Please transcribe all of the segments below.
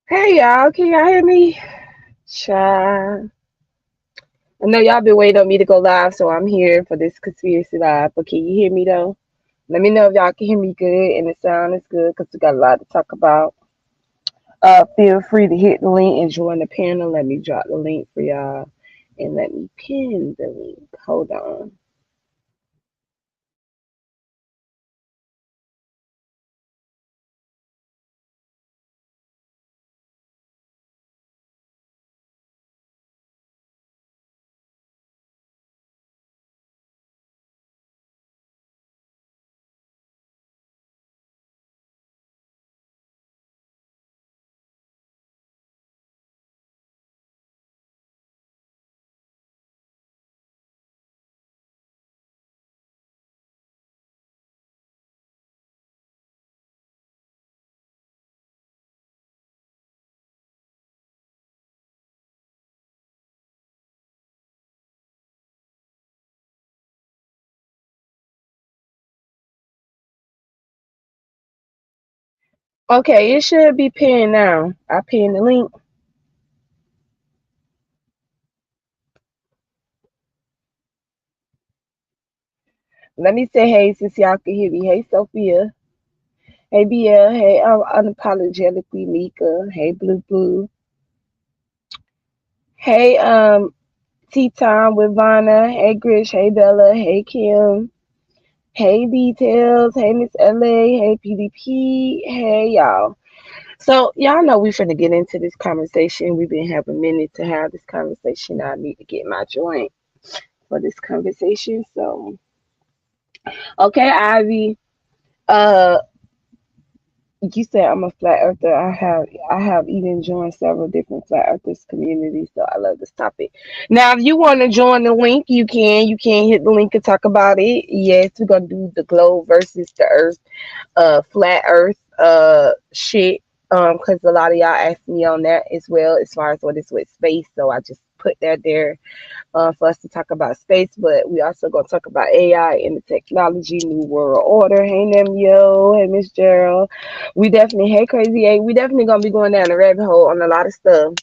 Hey y'all, can y'all hear me? Child. I know y'all been waiting on me to go live, so I'm here for this conspiracy live. But can you hear me though? Let me know if y'all can hear me good and the sound is good because we got a lot to talk about. Feel free to hit the link and join the panel. Let me drop the link for y'all and let me pin the link. Hold on. Okay, it should be pinned now. I pinned the link. Let me say hey since y'all can hear me. Hey Sophia. Hey BL. Hey unapologetically Mika. Hey Blue Blue. Hey Tea Time with Vanna. Hey Grish. Hey Bella. Hey Kim. Hey Details. Hey Miss LA. Hey PDP. Hey y'all. So y'all know we finna get into this conversation. We've been having a minute to have this conversation. I need to get my joint for this conversation. So okay, Ivy. Uh you said I'm a flat earther. I have even joined several different flat earthers communities, so I love this topic. Now, if you want to join the link, you can. You can hit the link and talk about it. Yes, we're gonna do the globe versus the earth, flat earth, shit. Because a lot of y'all asked me on that as well, as far as what is with space. So I just put that there for us to talk about space, but we also gonna talk about AI and the technology, new world order. Hey NWO, hey Miss Gerald. We definitely, hey Crazy A, we definitely gonna be going down the rabbit hole on a lot of stuff.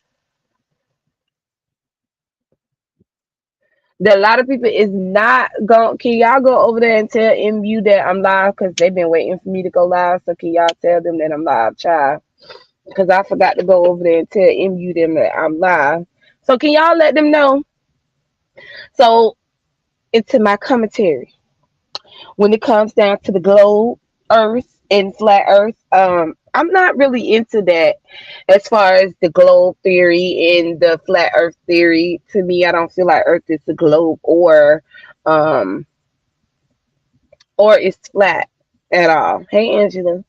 That a lot of people is not going. Can y'all go over there and tell MU that I'm live? Cause they've been waiting for me to go live. So can y'all tell them that I'm live, child? Cause I forgot to go over there and tell MU them that I'm live. So can y'all let them know? So into my commentary. When it comes down to the globe, Earth, and flat Earth, I'm not really into that as far as the globe theory and the flat Earth theory. To me, I don't feel like Earth is a globe um or it's flat at all. Hey, Angela,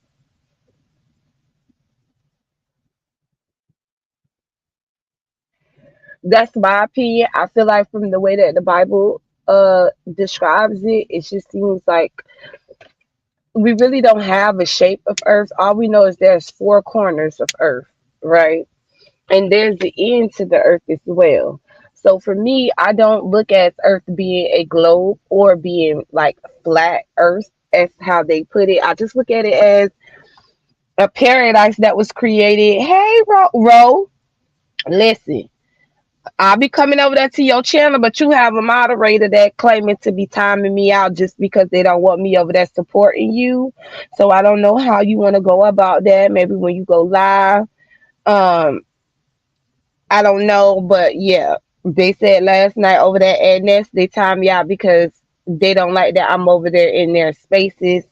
that's my opinion. I feel like from the way that the Bible describes it, it just seems like we really don't have a shape of Earth. All we know is there's four corners of Earth, right? And there's the end to the earth as well. So for me, I don't look at earth being a globe or being like flat earth as how they put it. I just look at it as a paradise that was created. Hey Ro, listen, I'll be coming over there to your channel, but you have a moderator that claiming to be timing me out just because they don't want me over there supporting you. So I don't know how you want to go about that. Maybe when you go live. Um, I don't know, but yeah, they said last night over there at Nest, they timed me out because they don't like that I'm over there in their spaces,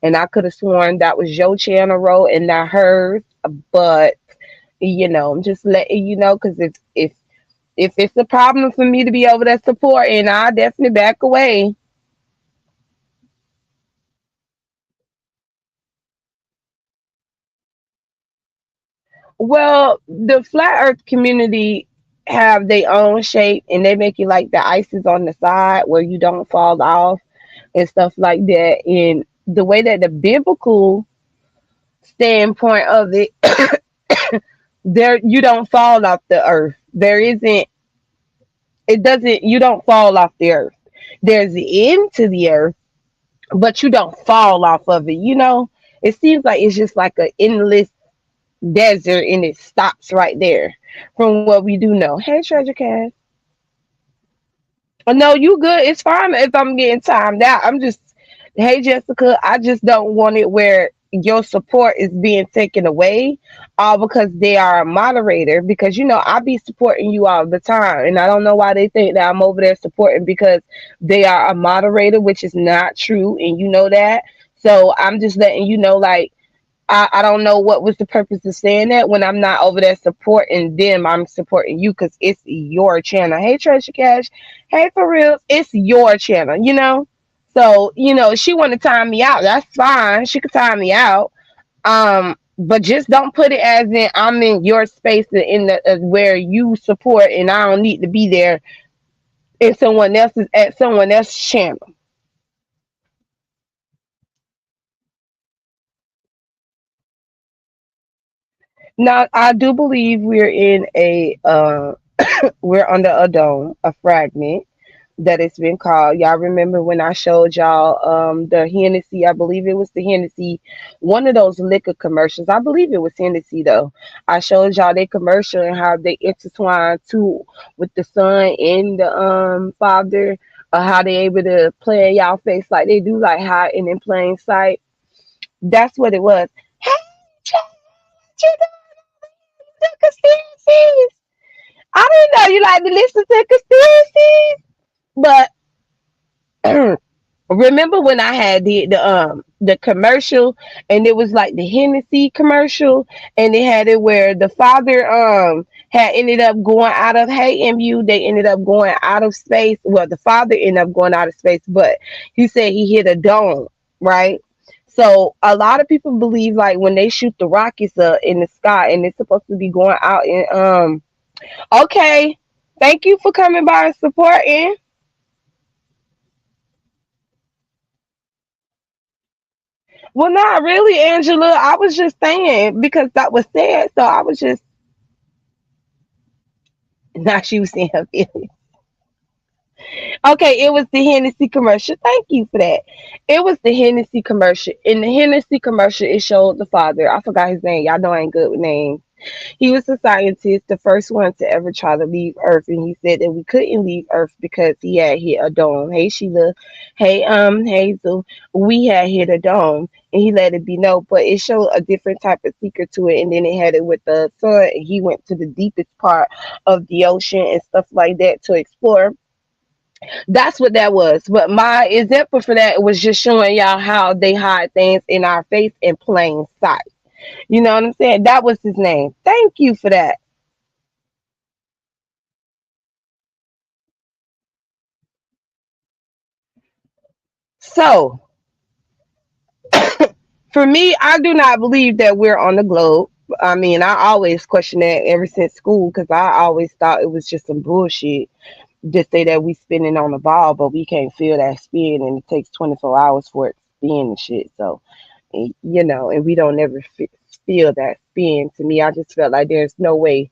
and I could have sworn that was your channel roll and not hers. But I'm just letting you know because if it's a problem for me to be over there supporting, I'll definitely back away. Well, the flat Earth community have their own shape, and they make it like the ice is on the side where you don't fall off and stuff like that. And the way that the biblical standpoint of it, there you don't fall off the earth. There isn't. It doesn't. You don't fall off the earth. There's the end to the earth, but you don't fall off of it. It seems like it's just like an endless. desert and it stops right there from what we do know. Hey, Treasure Cat. Oh, no, you good. It's fine if I'm getting timed out. I'm just, hey, Jessica, I just don't want it where your support is being taken away all because they are a moderator. Because, I be supporting you all the time. And I don't know why they think that I'm over there supporting because they are a moderator, which is not true. And you know that. So I'm just letting you know, like, I don't know what was the purpose of saying that when I'm not over there supporting them. I'm supporting you because it's your channel. Hey, Treasure Cash. Hey, for real. It's your channel. So, she want to time me out. That's fine. She could time me out. But just don't put it as in I'm in your space in the where you support and I don't need to be there in someone else's at someone else's channel. Now, I do believe we're under a dome, a fragment that it's been called. Y'all remember when I showed y'all the Hennessy, I believe it was the Hennessy, one of those liquor commercials. I believe it was Hennessy though. I showed y'all their commercial and how they intertwine too with the son and the father, how they able to play in y'all face like they do, like hiding in plain sight. That's what it was. Hey, Chad, you know the conspiracies. I didn't know you like to listen to conspiracies, but remember when I had the commercial and it was like the Hennessy commercial and they had it where the father had ended up going out of hey MU they ended up going out of space. Well, the father ended up going out of space, but he said he hit a dome, right? So a lot of people believe like when they shoot the rockets up in the sky and it's supposed to be going out in okay. Thank you for coming by and supporting. Well, not really, Angela. I was just saying because that was said, so I was just not she was saying her feelings. Okay, it was the Hennessy commercial. Thank you for that. It was the Hennessy commercial. In the Hennessy commercial, it showed the father. I forgot his name. Y'all know I ain't good with names. He was a scientist, the first one to ever try to leave Earth, and he said that we couldn't leave Earth because he had hit a dome. Hey Sheila, hey Hazel, we had hit a dome, and he let it be known. But it showed a different type of secret to it, and then it had it with the sun, and he went to the deepest part of the ocean and stuff like that to explore. That's what that was. But my example for that was just showing y'all how they hide things in our face in plain sight. You know what I'm saying? That was his name. Thank you for that. So, for me, I do not believe that we're on the globe. I mean, I always question that ever since school because I always thought it was just some bullshit. Just say that we spinning on the ball, but we can't feel that spin, and it takes 24 hours for it to spin and shit. So, and we don't ever feel that spin. To me, I just felt like there's no way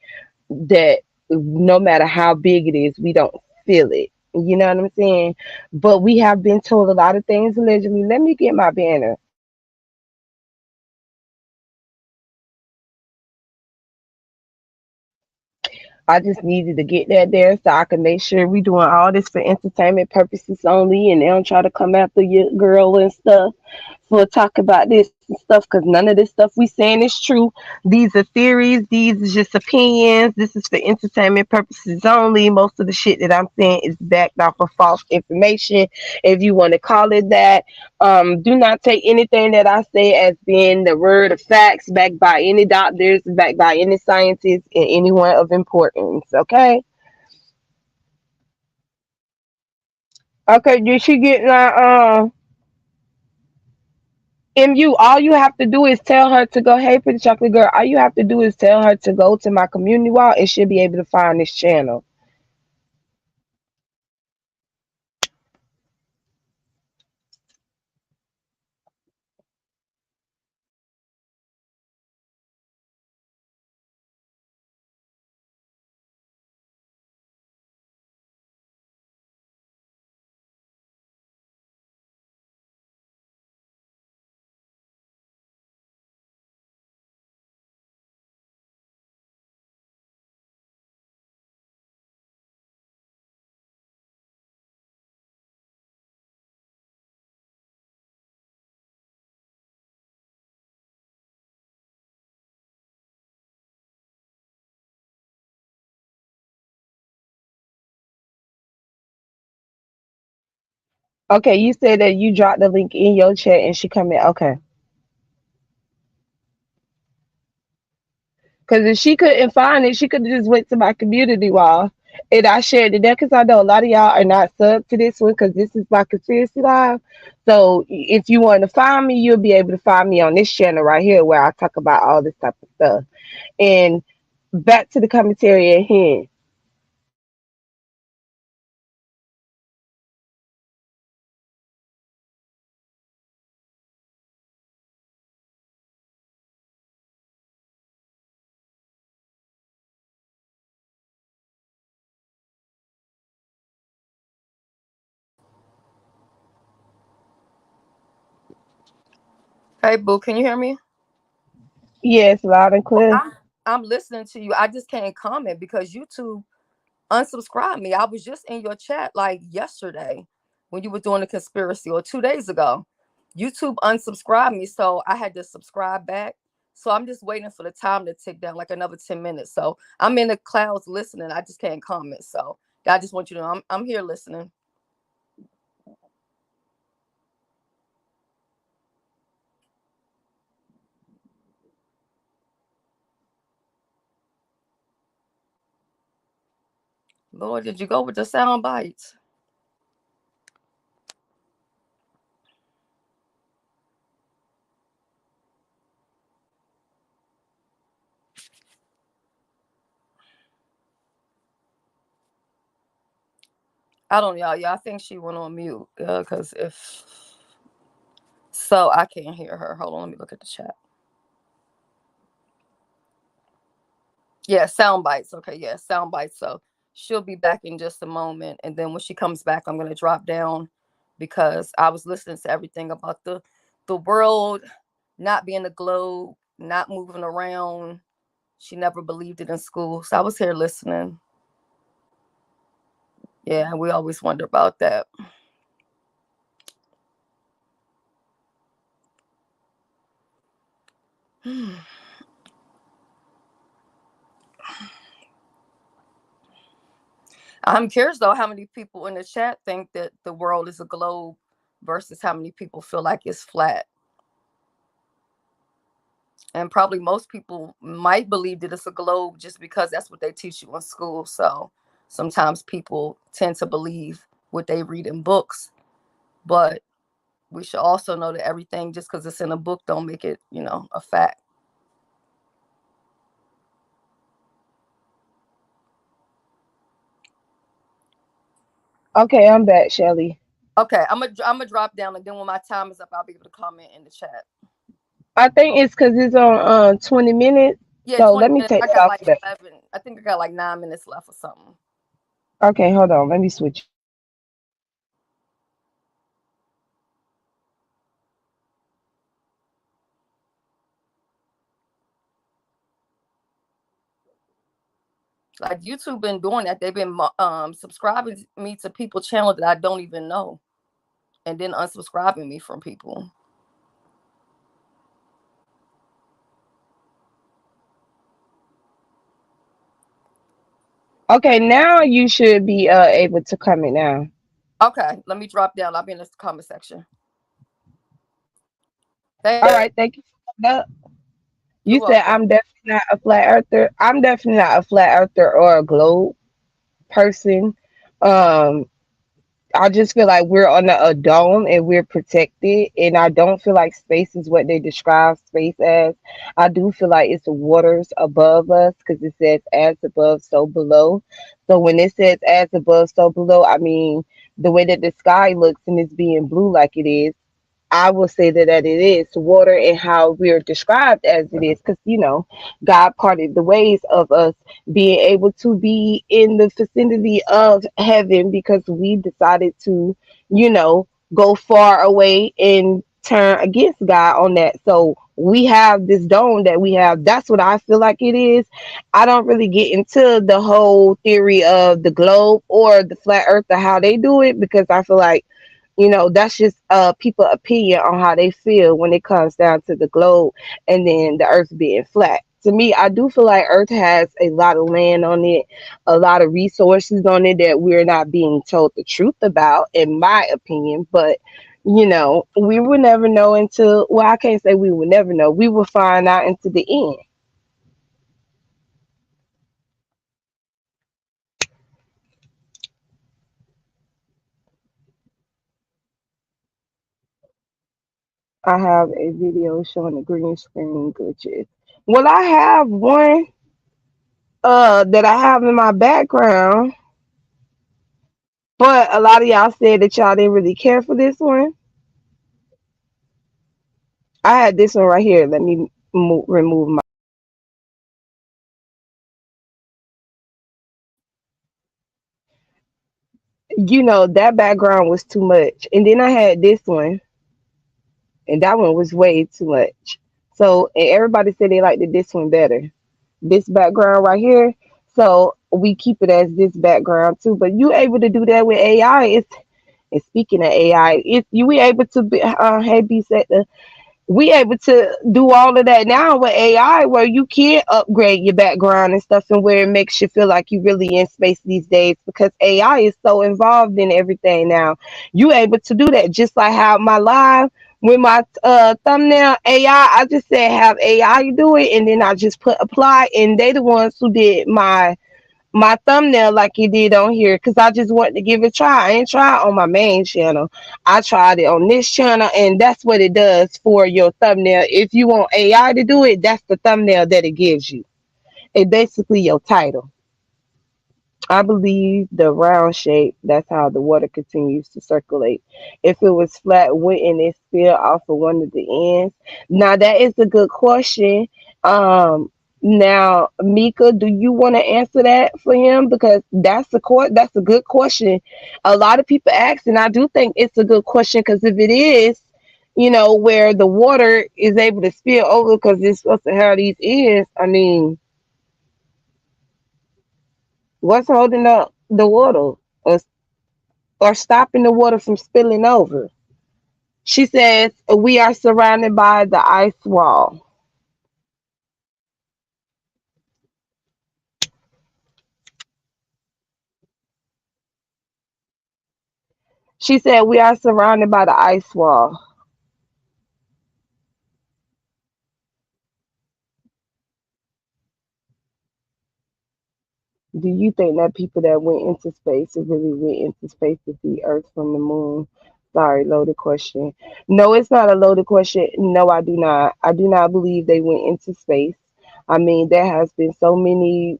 that no matter how big it is, we don't feel it. You know what I'm saying? But we have been told a lot of things allegedly. Let me get my banner. I just needed to get that there so I can make sure we doing all this for entertainment purposes only, and they don't try to come after your girl and stuff for talk about this and stuff because none of this stuff we saying is true. These are theories. These are just opinions. This is for entertainment purposes only. Most of the shit that I'm saying is backed off of false information, if you want to call it that. Do not take anything that I say as being the word of facts, backed by any doctors, backed by any scientists, and anyone of importance. Okay. Okay. Did she get MU, all you have to do is tell her to go, hey, pretty chocolate girl. All you have to do is tell her to go to my community wall and she'll be able to find this channel. Okay, you said that you dropped the link in your chat and she come in. Okay. Because if she couldn't find it, she could have just went to my community wall and I shared it there. Because I know a lot of y'all are not sub to this one because this is my conspiracy live. So if you want to find me, you'll be able to find me on this channel right here where I talk about all this type of stuff. And back to the commentary at hand. Hey, boo, can you hear me? Yes, loud and Oh, clear. I'm listening to you. I just can't comment because YouTube unsubscribed me. I was just in your chat like yesterday when you were doing the conspiracy, or 2 days ago. YouTube unsubscribed me, so I had to subscribe back. So I'm just waiting for the time to tick down, like another 10 minutes. So I'm in the clouds listening. I just can't comment. So I just want you to know I'm here listening. Lord, did you go with the sound bites? I don't know, y'all. I think she went on mute. Because if so, I can't hear her. Hold on, let me look at the chat. Yeah, sound bites. Okay, yeah, sound bites. So she'll be back in just a moment, and then when she comes back, I'm gonna drop down because I was listening to everything about the world not being a globe, not moving around. She never believed it in school, so I was here listening. Yeah, we always wonder about that. I'm curious though how many people in the chat think that the world is a globe versus how many people feel like it's flat. And probably most people might believe that it's a globe just because that's what they teach you in school. So sometimes people tend to believe what they read in books, but we should also know that everything just because it's in a book don't make it, a fact. Okay, I'm back, Shelly. Okay, I'm gonna drop down, and then when my time is up, I'll be able to comment in the chat. I think it's because it's on 20 minutes. Yeah, So 20 let me minutes. take I that got off like of that. 11. I think I got like 9 minutes left or something. Okay, hold on. Let me switch. Like YouTube been doing that. They've been subscribing me to people channel that I don't even know, and then unsubscribing me from people. Okay, now you should be able to comment now. Okay, let me drop down. I'll be in the comment section. All Thank right, thank you for that. You're You said welcome. I'm definitely not a flat earther. I'm definitely not a flat earther or a globe person. Um, I just feel like we're on a dome and we're protected, and I don't feel like space is what they describe space as. I do feel like it's the waters above us because it says as above, so below. So when it says as above, so below, I mean the way that the sky looks and it's being blue like it is. I will say that it is water and how we're described as it is because, God parted the ways of us being able to be in the vicinity of heaven because we decided to, you know, go far away and turn against God on that. So we have this dome that we have. That's what I feel like it is. I don't really get into the whole theory of the globe or the flat earth or how they do it because I feel like that's just people opinion on how they feel when it comes down to the globe and then the earth being flat. To me, I do feel like Earth has a lot of land on it, a lot of resources on it that we're not being told the truth about, in my opinion. But we will never know until, well, I can't say we will never know. We will find out into the end. I have a video showing the green screen glitches. Well, I have one that I have in my background, but a lot of y'all said that y'all didn't really care for this one. I had this one right here. Let me remove my. That background was too much, and then I had this one, and that one was way too much. So, and everybody said they liked this one better. This background right here. So we keep it as this background too. But you able to do that with AI? And speaking of AI, if you we able to be, hey, be set the we able to do all of that now with AI, where you can upgrade your background and stuff, and where it makes you feel like you really in space these days, because AI is so involved in everything now. You able to do that, just like how my live with my thumbnail AI, I just said have AI do it, and then I just put apply, and they the ones who did my thumbnail like he did on here, because I just wanted to give it a try. I ain't tried on my main channel. I tried it on this channel, and that's what it does for your thumbnail. If you want AI to do it, that's the thumbnail that it gives you. It basically your title. I believe the round shape, that's how the water continues to circulate. If it was flat, wouldn't it spill off of one of the ends? Now, that is a good question. Now, Mika, do you want to answer that for him? Because that's a good question. A lot of people ask, and I do think it's a good question, because if it is, where the water is able to spill over because it's supposed to have these ends, I mean, what's holding up the water, or, or stopping the water from spilling over? She says, we are surrounded by the ice wall. She said, we are surrounded by the ice wall. Do you think that people that went into space really went into space to see Earth from the moon? Sorry, loaded question. No, it's not a loaded question. No, I do not. I do not believe they went into space. I mean, there has been so many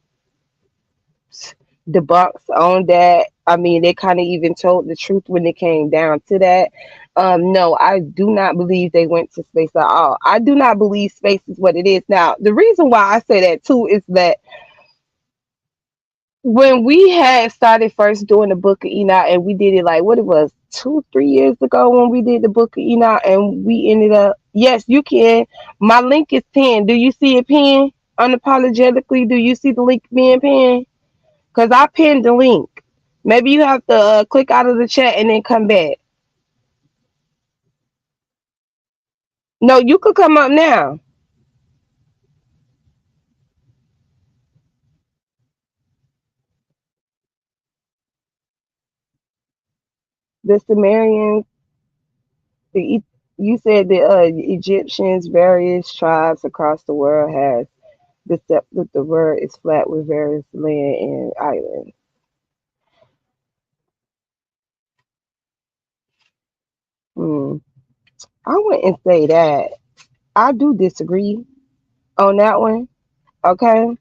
debunks on that. I mean, they kind of even told the truth when it came down to that. No, I do not believe they went to space at all. I do not believe space is what it is. Now, the reason why I say that too is that when we had started first doing the Book of Enoch, and we did it like what it was 2 3 years ago when we did the Book of Enoch, and we ended up, yes, you can. My link is pinned. Do you see it pinned? Unapologetically, do you see the link being pinned? Because I pinned the link. Maybe you have to click out of the chat and then come back. No, you could come up now. The Sumerians, you said the Egyptians, various tribes across the world has that the world is flat with various land and islands. Hmm. I wouldn't say that. I do disagree on that one. Okay.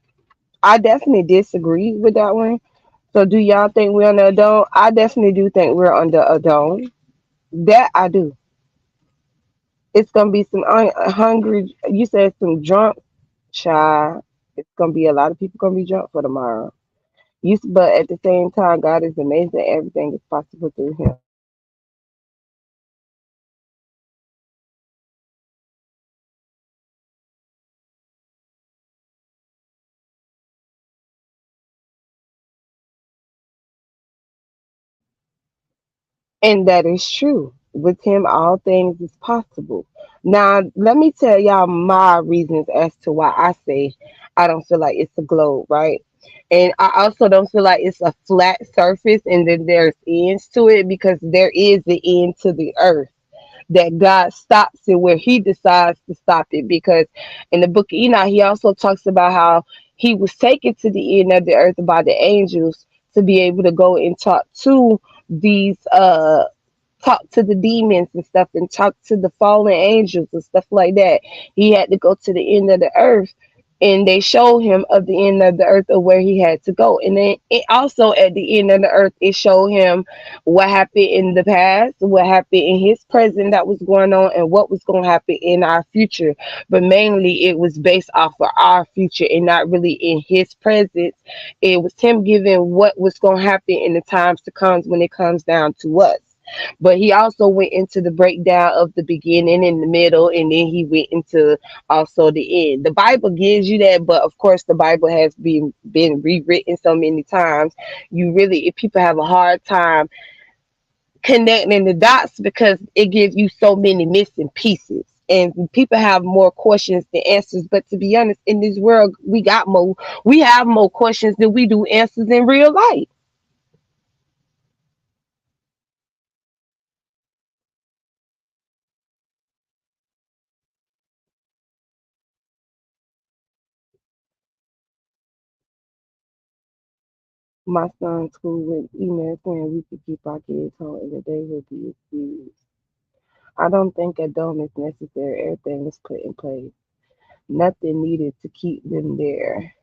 I definitely disagree with that one. So do y'all think we're under a dome? I definitely do think we're under a dome. That I do. It's gonna be some hungry. You said some drunk child. It's gonna be a lot of people gonna be drunk for tomorrow. But at the same time, God is amazing. Everything is possible through Him. And that is true. With him, all things is possible. Now, let me tell y'all my reasons as to why I say I don't feel like it's a globe, right? And I also don't feel like it's a flat surface and then there's ends to it, because there is the end to the earth that God stops it where he decides to stop it. Because in the book of Enoch, he also talks about how he was taken to the end of the earth by the angels to be able to go and these talk to the demons and stuff and talk to the fallen angels and stuff like that. He had to go to the end of the earth, and they showed him of the end of the earth of where he had to go. And then it also at the end of the earth, it showed him what happened in the past, what happened in his present that was going on, and what was going to happen in our future. But mainly it was based off of our future and not really in his presence. It was him giving what was going to happen in the times to come when it comes down to us. But he also went into the breakdown of the beginning and the middle, and then he went into also the end. The Bible gives you that, but of course the Bible has been rewritten so many times. You really, if people have a hard time connecting the dots, because it gives you so many missing pieces. And people have more questions than answers. But to be honest, in this world, we have more questions than we do answers in real life. My son's school with email saying we could keep our kids home and that they will be excused. I don't think a dome is necessary. Everything is put in place. Nothing needed to keep them there.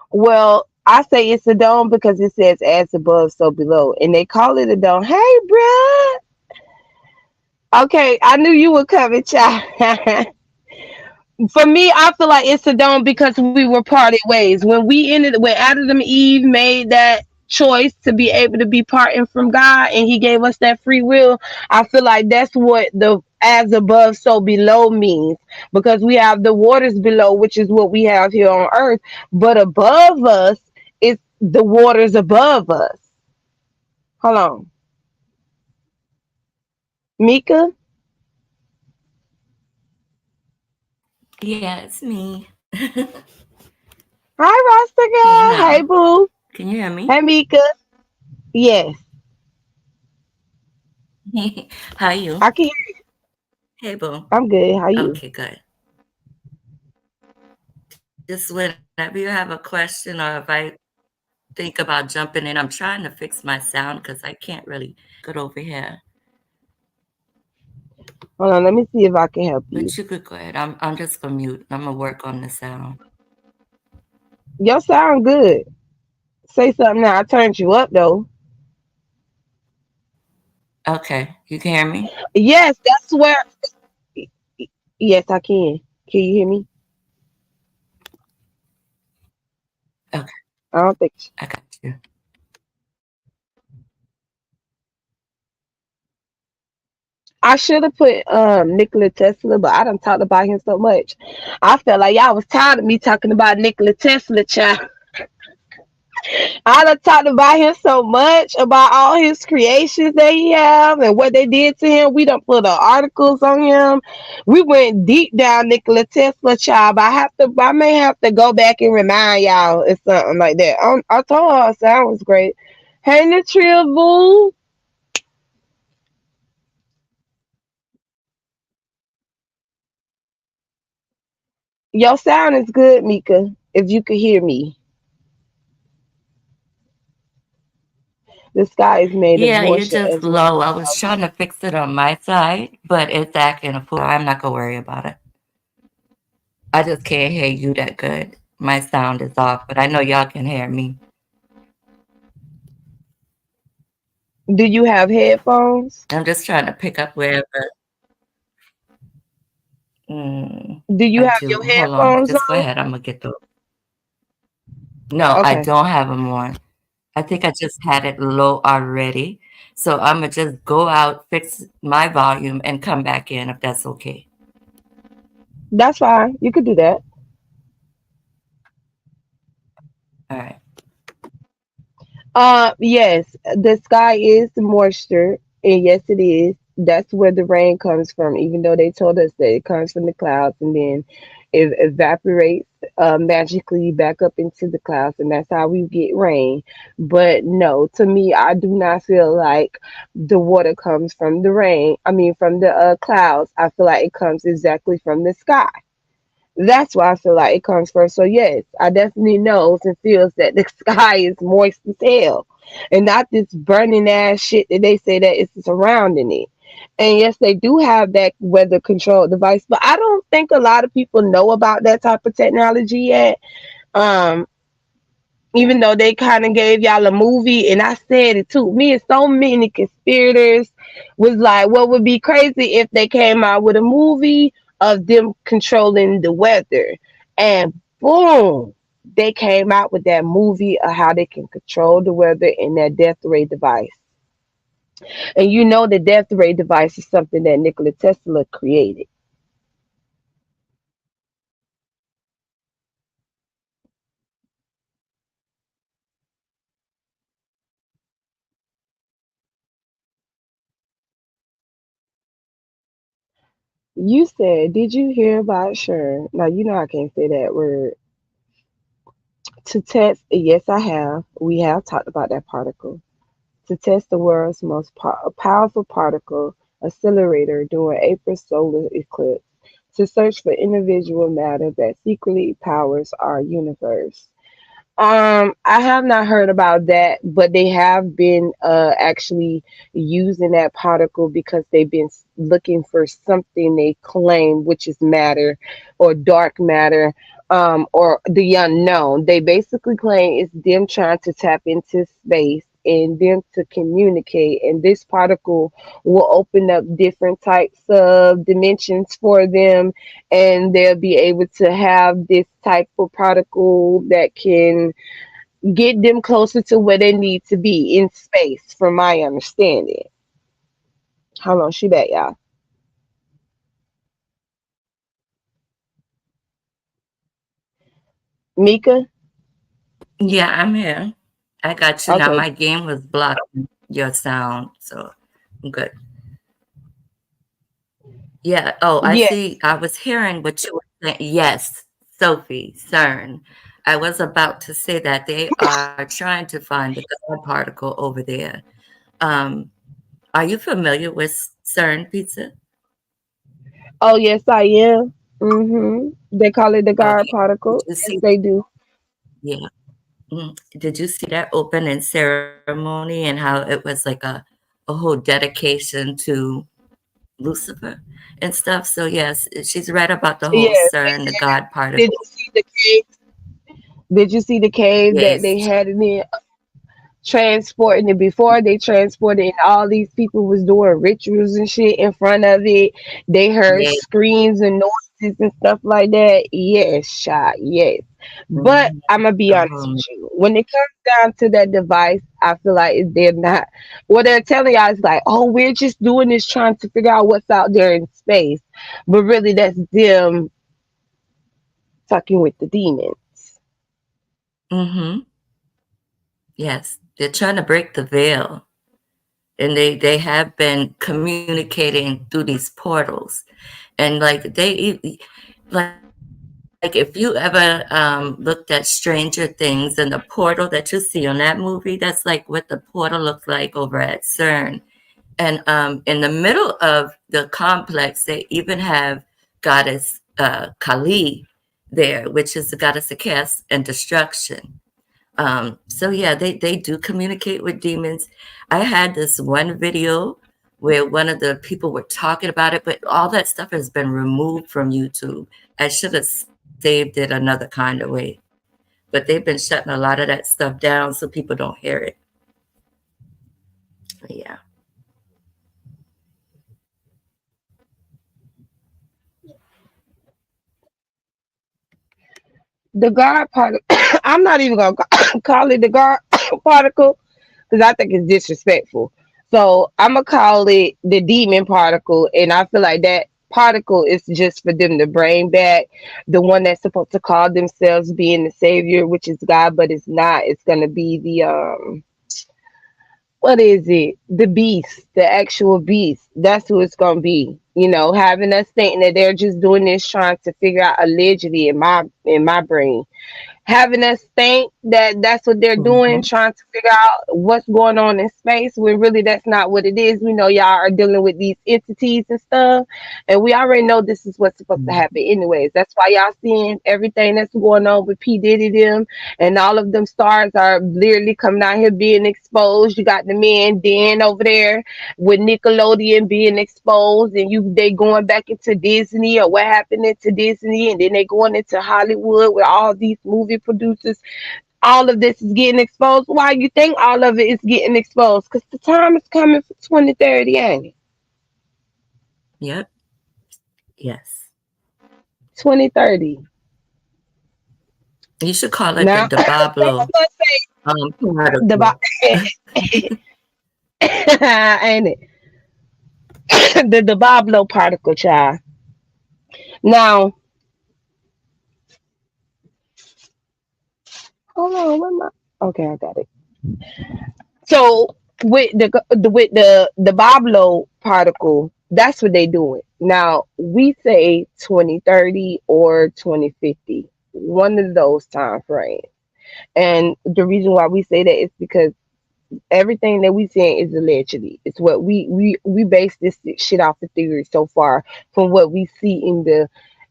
Well, I say it's a dome because it says as above, so below. And they call it a dome. Hey, bruh. Okay, I knew you were coming, child. For me, I feel like it's a dome because we were parted ways. When Adam and Eve made that choice to be able to be parting from God and he gave us that free will, I feel like that's what the as above, so below means. Because we have the waters below, which is what we have here on earth, but above us is the waters above us. Hold on. Mika? Yeah, it's me. Hi, Rasta Hey girl. Hey, now. boo. Can you hear me? Hey, Mika. Yes, How you? I can hear you. Hey boo. I'm good. How you? Okay, good. Just whenever you have a question or if I think about jumping in, I'm trying to fix my sound because I can't really good over here. Hold on, let me see if I can help you. But you could go ahead. I'm just gonna mute. I'm gonna work on the sound. Your sound good. Say something now. I turned you up though. Okay, you can hear me? Yes, that's where. Yes, I can. Can you hear me? Okay, I don't think. I got you. I should have put Nikola Tesla, but I done talked about him so much. I felt like y'all was tired of me talking about Nikola Tesla, child. I done talked about him so much, about all his creations that he have and what they did to him. We done put articles on him. We went deep down Nikola Tesla, child. But I may have to go back and remind y'all or something like that. I told her her sound was great. Hey, Natril Boo, your sound is good, Mika. If you could hear me, the sky is made of Yeah, you're moisture just as well low. as I was trying to fix it on my side, but it's acting a fool. I'm not gonna worry about it. I just can't hear you that good. My sound is off, but I know y'all can hear me. do you have headphones? I'm just trying to pick up wherever. Mm, Do you I have do. your Hold on. headphones Just go on? ahead. I'm gonna get the. No, I Okay, don't have them on. I think I just had it low already. So I'm gonna just go out, fix my volume, and come back in if that's okay. that's fine. You could do that. All right. Yes, the sky is moisture, and yes, it is. That's where the rain comes from, even though they told us that it comes from the clouds and then it evaporates magically back up into the clouds, and that's how we get rain. But no, to me, I do not feel like the water comes from the rain. I mean, from the clouds. I feel like it comes exactly from the sky. That's why I feel like it comes first. So yes, I definitely knows and feels that the sky is moist as hell, and not this burning ass shit that they say that is surrounding it. And yes, they do have that weather control device, but I don't think a lot of people know about that type of technology yet. Um, Even though they kind of gave y'all a movie, and I said it too. Me and so many conspirators was like, what would be crazy if they came out with a movie of them controlling the weather, and boom, they came out with that movie of how they can control the weather in that death ray device. And you know the death ray device is something that Nikola Tesla created. You said, did you hear about sure? Now you know I can't say that word. To test, yes, I have. We have talked about that particle. To test the world's most powerful particle accelerator during April solar eclipse. To search for individual matter that secretly powers our universe. I have not heard about that, but they have been actually using that particle because they've been looking for something they claim, which is matter or dark matter, or the unknown. They basically claim it's them trying to tap into space and them to communicate, and this particle will open up different types of dimensions for them, and they'll be able to have this type of particle that can get them closer to where they need to be in space, from my understanding. Hold on, she back, y'all. Mika? Yeah, I'm here. I got you now. Okay. My game was blocking your sound, so I'm good. Yeah. Oh, I Yeah. see. I was hearing what you were saying. Yes, Sophie, CERN. I was about to say that they are trying to find the God particle over there. Um, are you familiar with CERN pizza? Oh, yes, I am. They call it the guard Okay. Did particle. you Yes, see? they do. Yeah. Did you see that opening ceremony and how it was like a whole dedication to Lucifer and stuff? So yes, she's right about the whole Yes. CERN, the God Did particle. you see the cave? Did you see the cave that they Yes, had it in? Transporting it before they transported it, and all these people was doing rituals and shit in front of it. They heard yes. screams and noises and stuff like that. Yes, shot, yes. But Mhm. I'm gonna be The honest whole with you. When it comes down to that device, I feel like they're not. What they're telling y'all is like, oh, we're just doing this trying to figure out what's out there in space, but really that's them fucking with the demons. mhm. Yes, they're trying to break the veil, and they have been communicating through these portals, and like if you ever looked at Stranger Things and the portal that you see on that movie, that's like what the portal looks like over at CERN. And in the middle of the complex, they even have goddess Kali there, which is the goddess of chaos and destruction. So yeah, they do communicate with demons. I had this one video where one of the people were talking about it, but all that stuff has been removed from YouTube. I should have saved it another kind of way. But they've been shutting a lot of that stuff down so people don't hear it. But yeah. The guard particle. I'm not even gonna call it the guard particle because I think it's disrespectful. So I'm gonna call it the demon particle, and I feel like that particle is just for them to bring back the one that's supposed to call themselves being the savior, which is God, but it's not. It's gonna be what is it? The beast, the actual beast. That's who it's gonna be. Having us thinking that they're just doing this trying to figure out allegedly in my brain, having us think that that's what they're doing, Mhm. trying to figure out what's going on in space, when really that's not what it is. We know y'all are dealing with these entities and stuff, and we already know this is what's supposed to happen Mhm. anyways. That's why y'all seeing everything that's going on with P. Diddy them, and all of them stars are literally coming out here being exposed. You got the man Dan over there with Nickelodeon being exposed, and they going back into Disney, or what happened into Disney, and then they going into Hollywood with all these movie producers. All of this is getting exposed. Why you think all of it is getting exposed? Because the time is coming for 2030, ain't it? Yep. Yes. 2030. You should call it Now, the some Bablo of us say the particle. ain't it? The Bablo particle, child. Now, hold on, what am I? Okay, I got it. So with the Bablo particle, that's what they doing. Now we say 2030 or 2050, one of those time frames. And the reason why we say that is because everything that we saying is allegedly. It's what we base this shit off the theory so far, from what we see in the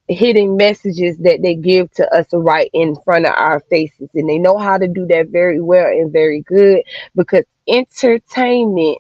hidden messages that they give to us right in front of our faces, and they know how to do that very well and very good, because entertainment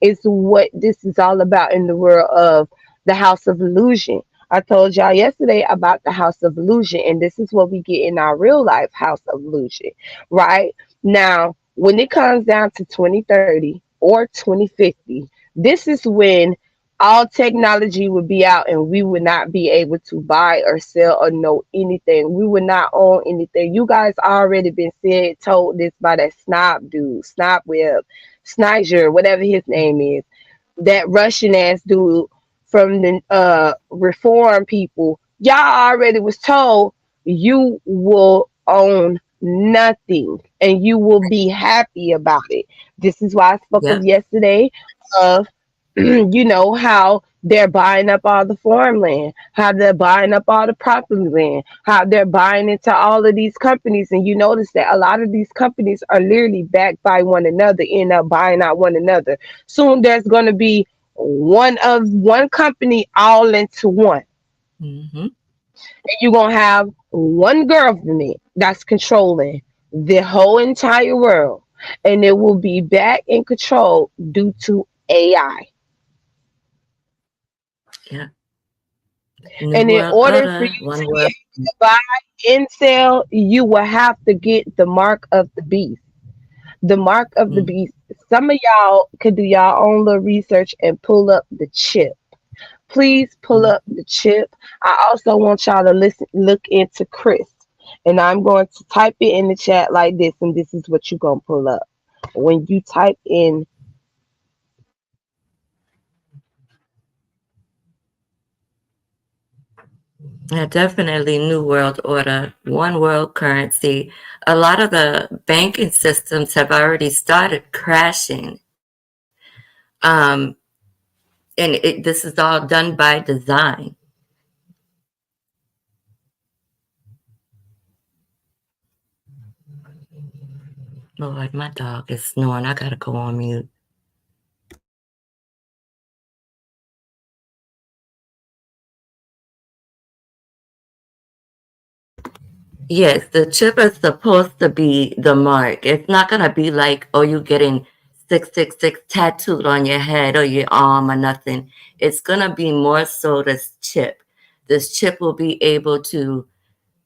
is what this is all about in the world of the House of Illusion. I told y'all yesterday about the House of Illusion, and this is what we get in our real life House of Illusion. Right now, when it comes down to 2030 or 2050, this is when all technology would be out, and we would not be able to buy or sell or know anything. We would not own anything. You guys already been told this by that snob dude, Snob Web, Sniger, whatever his name is, that Russian ass dude from the reform people. Y'all already was told you will own nothing and you will be happy about it. This is why I spoke of Yep. yesterday of how they're buying up all the farmland, how they're buying up all the property land, how they're buying into all of these companies. And you notice that a lot of these companies are literally backed by one another, end up buying out one another. Soon there's going to be one company all into one. Mhm. And you're going to have one government that's controlling the whole entire world. And it will be back in control due to AI. Yep. New And in World order for you Order, one to be world. able to buy Intel, you will have to get the mark of the beast. The mark of the Mm. beast. Some of y'all could do y'all own little research and pull up the chip. Please pull Mm. up the chip. I also want y'all to look into Chris. And I'm going to type it in the chat like this, and this is what you're going to pull up. When you type in, Yeah, definitely New World Order, one world currency. A lot of the banking systems have already started crashing. Um, this is all done by design. Lord, my dog is snoring. I gotta go on mute. Yes, the chip is supposed to be the mark. It's not gonna be like, oh, you getting 666 tattooed on your head or your arm or nothing. It's gonna be more so this chip. This chip will be able to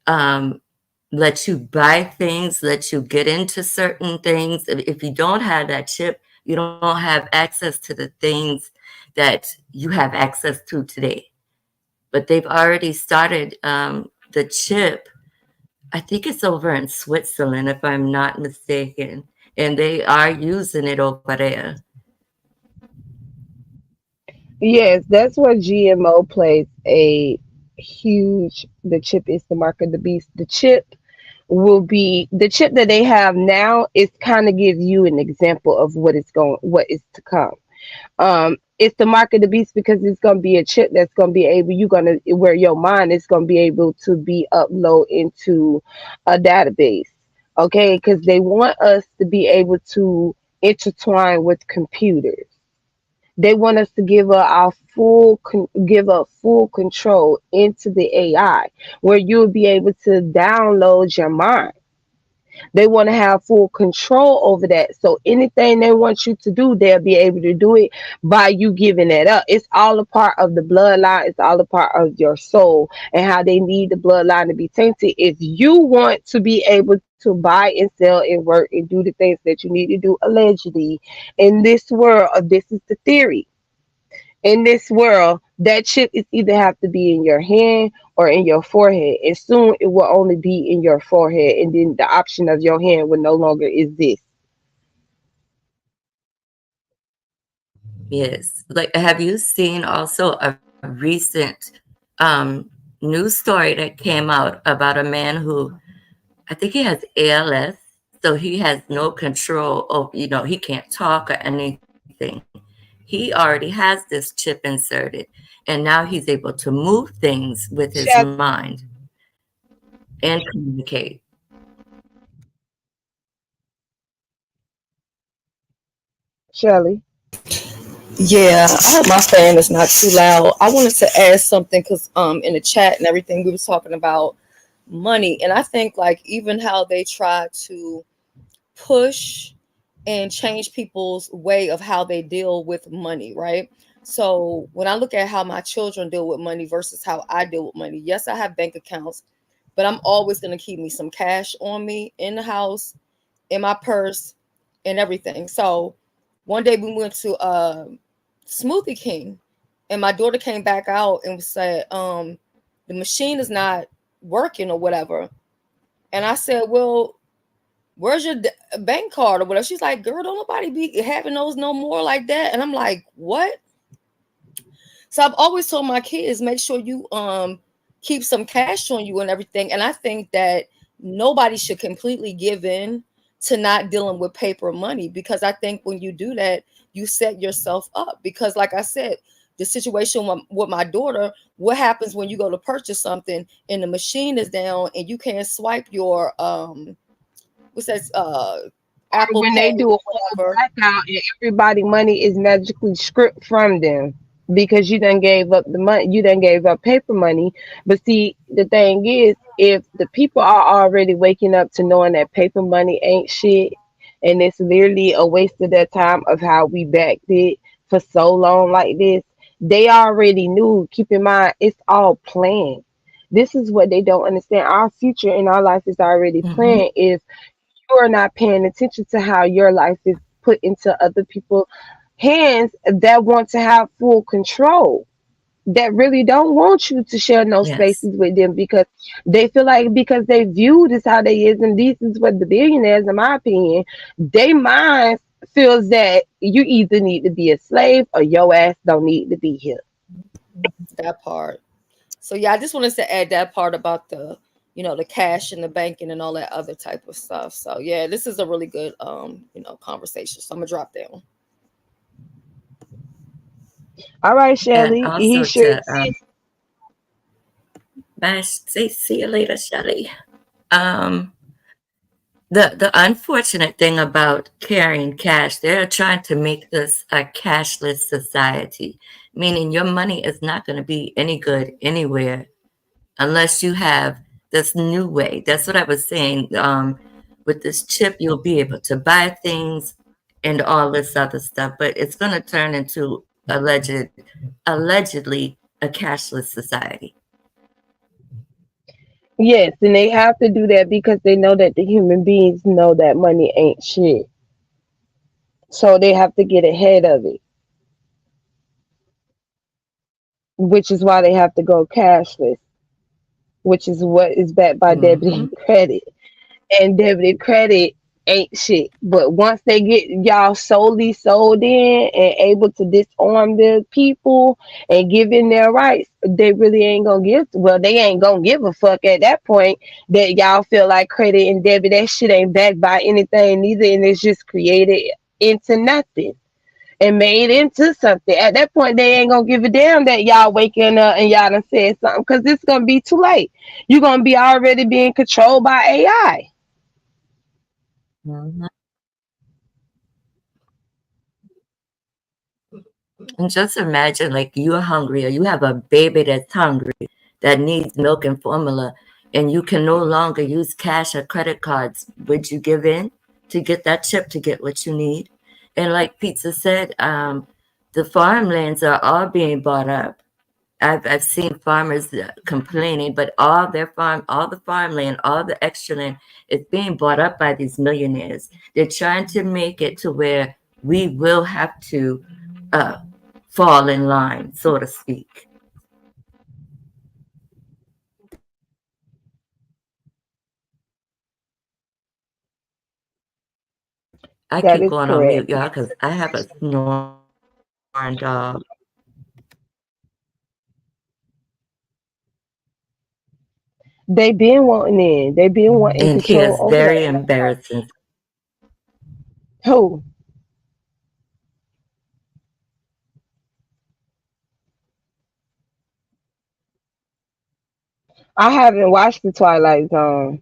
um, let you buy things, let you get into certain things. If you don't have that chip, you don't have access to the things that you have access to today. But they've already started the chip. I think it's over in Switzerland, if I'm not mistaken, and they are using it over there. yes, that's where GMO plays a huge. The chip is the mark of the beast. The chip will be the chip that they have now is kind of give you an example of what is to come. It's the mark of the beast because it's gonna be a chip that's gonna be able you're gonna where your mind is gonna be able to be upload into a database. Okay, because they want us to be able to intertwine with computers. They want us to give up full control into the AI, where you'll be able to download your mind. They want to have full control over that. So anything they want you to do, they'll be able to do it by you giving it up. It's all a part of the bloodline. It's all a part of your soul and how they need the bloodline to be tainted. If you want to be able to buy and sell and work and do the things that you need to do allegedly in this world, this is the theory in this world, that chip is either have to be in your hand or in your forehead. And soon it will only be in your forehead. And then the option of your hand will no longer exist. Yes. Like, have you seen also a recent um, news story that came out about a man who I think he has ALS, so he has no control of, he can't talk or anything. He already has this chip inserted, and now he's able to move things with his Shall mind and communicate. Shelly. Yeah, I hope my fan is not too loud. I wanted to add something because in the chat and everything we was talking about money, and I think like even how they try to push and change people's way of how they deal with money, right? So when I look at how my children deal with money versus how I deal with money, yes, I have bank accounts, but I'm always going to keep me some cash on me in the house, in my purse, and everything. So one day we went to Smoothie King, and my daughter came back out and said, the machine is not working or whatever. And I said, well, where's your bank card or whatever? She's like, girl, don't nobody be having those no more like that. And I'm like, what? So I've always told my kids, make sure you keep some cash on you and everything. And I think that nobody should completely give in to not dealing with paper money, because I think when you do that, you set yourself up. Because like I said, the situation with my daughter, what happens when you go to purchase something and the machine is down and you can't swipe your what's that Apple When Pay they do a or full whatever. blackout and everybody money is magically stripped from them because you done gave up the money, you done gave up paper money. But see, the thing is, if the people are already waking up to knowing that paper money ain't shit, and it's literally a waste of their time of how we backed it for so long like this, they already knew. Keep in mind, it's all planned. This is what they don't understand. Our future in our life is already Hmm. planned. If you are not paying attention to how your life is put into other people's hands that want to have full control, that really don't want you to share no Yes. spaces with them because they feel like because they view this how they is and this is what the billionaires, in my opinion, they mind feels that you either need to be a slave or your ass don't need to be here. That part. So yeah, I just wanted to add that part about the, the cash and the banking and all that other type of stuff. So yeah, this is a really good conversation. So I'm gonna drop down. All right, And Shelly, he also sure to is. bye, see you later, Shelly. Um, the unfortunate thing about carrying cash, they're trying to make this a cashless society, meaning your money is not going to be any good anywhere unless you have this new way. That's what I was saying. With this chip, you'll be able to buy things and all this other stuff, but it's going to turn into allegedly a cashless society. Yes, and they have to do that because they know that the human beings know that money ain't shit. So they have to get ahead of it, which is why they have to go cashless, which is what is backed by debit Hmm. and credit. And debit and credit ain't shit. But once they get y'all solely sold in and able to disarm the people and give in their rights, they really ain't gonna give. Well, they ain't gonna give a fuck at that point. That y'all feel like credit and debit, that shit ain't backed by anything neither, and it's just created into nothing and made into something. At that point, they ain't gonna give a damn that y'all waking up and y'all done said something, because it's gonna be too late. You're gonna be already being controlled by AI. Mhm. And just imagine, like, you're hungry or you have a baby that's hungry that needs milk and formula, and you can no longer use cash or credit cards. Would you give in to get that chip to get what you need? And like Pizza said, the farmlands are all being bought up. I've seen farmers complaining, but all the farmland, all the extra land is being bought up by these millionaires. They're trying to make it to where we will have to uh, fall in line, so to speak. I That keep is going on correct. mute, y'all, because I have a snoring dog, They been wanting in. They been wanting and he control is over that. very embarrassing. Who? I haven't watched the Twilight Zone.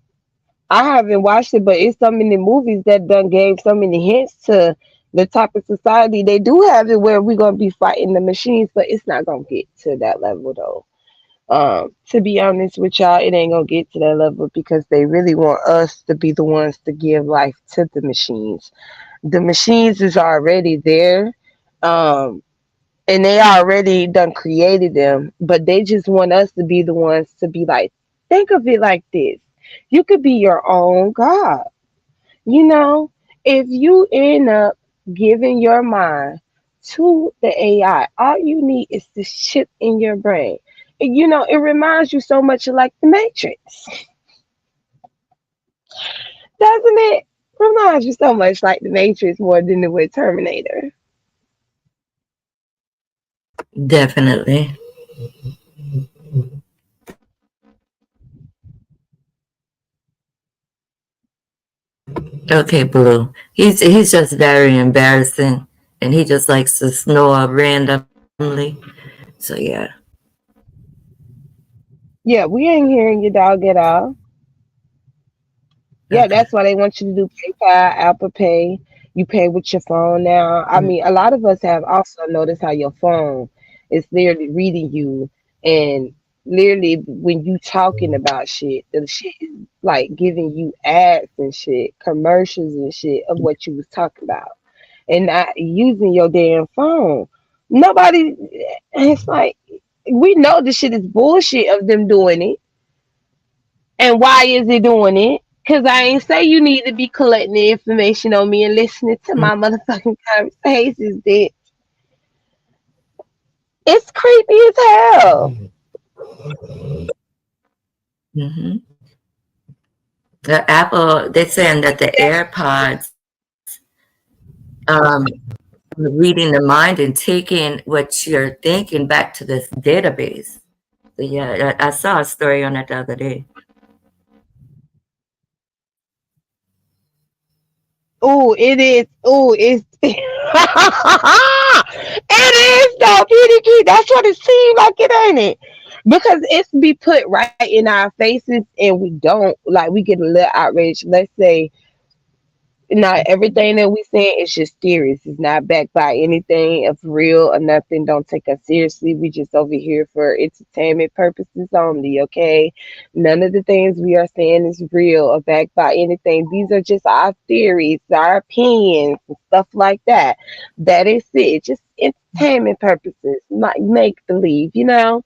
I haven't watched it, but it's so many movies that done gave so many hints to the type of society they do have it, where we're gonna be fighting the machines, but it's not gonna get to that level though. To be honest with y'all, it ain't gonna get to that level because they really want us to be the ones to give life to the machines. The machines is already there. Um, and they already done created them, but they just want us to be the ones to be like, think of it like this: you could be your own god. You know, if you end up giving your mind to the AI, all you need is this chip in your brain. And, you know, it reminds you so much of like the Matrix, doesn't it? Reminds you so much like the Matrix more than the with Terminator. Definitely. Okay, Blue. He's just very embarrassing, and he just likes to snore randomly. So yeah. Yeah, we ain't hearing you, dog, at all. Yeah, Okay. that's why they want you to do PayPal, Apple Pay. You pay with your phone now. I Mm, mean, a lot of us have also noticed how your phone is literally reading you, and literally when you talking about shit, the shit is like giving you ads and shit, commercials and shit of what you was talking about, and not using your damn phone. Nobody. It's like we know the shit is bullshit of them doing it, and why is it doing it? Because I ain't say you need to be collecting the information on me and listening to mm, my motherfucking conversations, bitch. It's creepy as hell. mhm. The Apple, they're saying that the AirPods, um, reading the mind and taking what you're thinking back to this database. So yeah, I saw a story on that the other day. Ooh, it is. Ooh, it's. It is though, Kitty Key. That's what it seems like, it ain't it? Because it's be put right in our faces, and we don't like. We get a little outraged. Let's say not everything that we say is just theories. It's not backed by anything of real or nothing. Don't take us seriously. We just over here for entertainment purposes only, okay? None of the things we are saying is real or backed by anything. These are just our theories, our opinions, and stuff like that. That is it. Just entertainment purposes, like make believe, you know?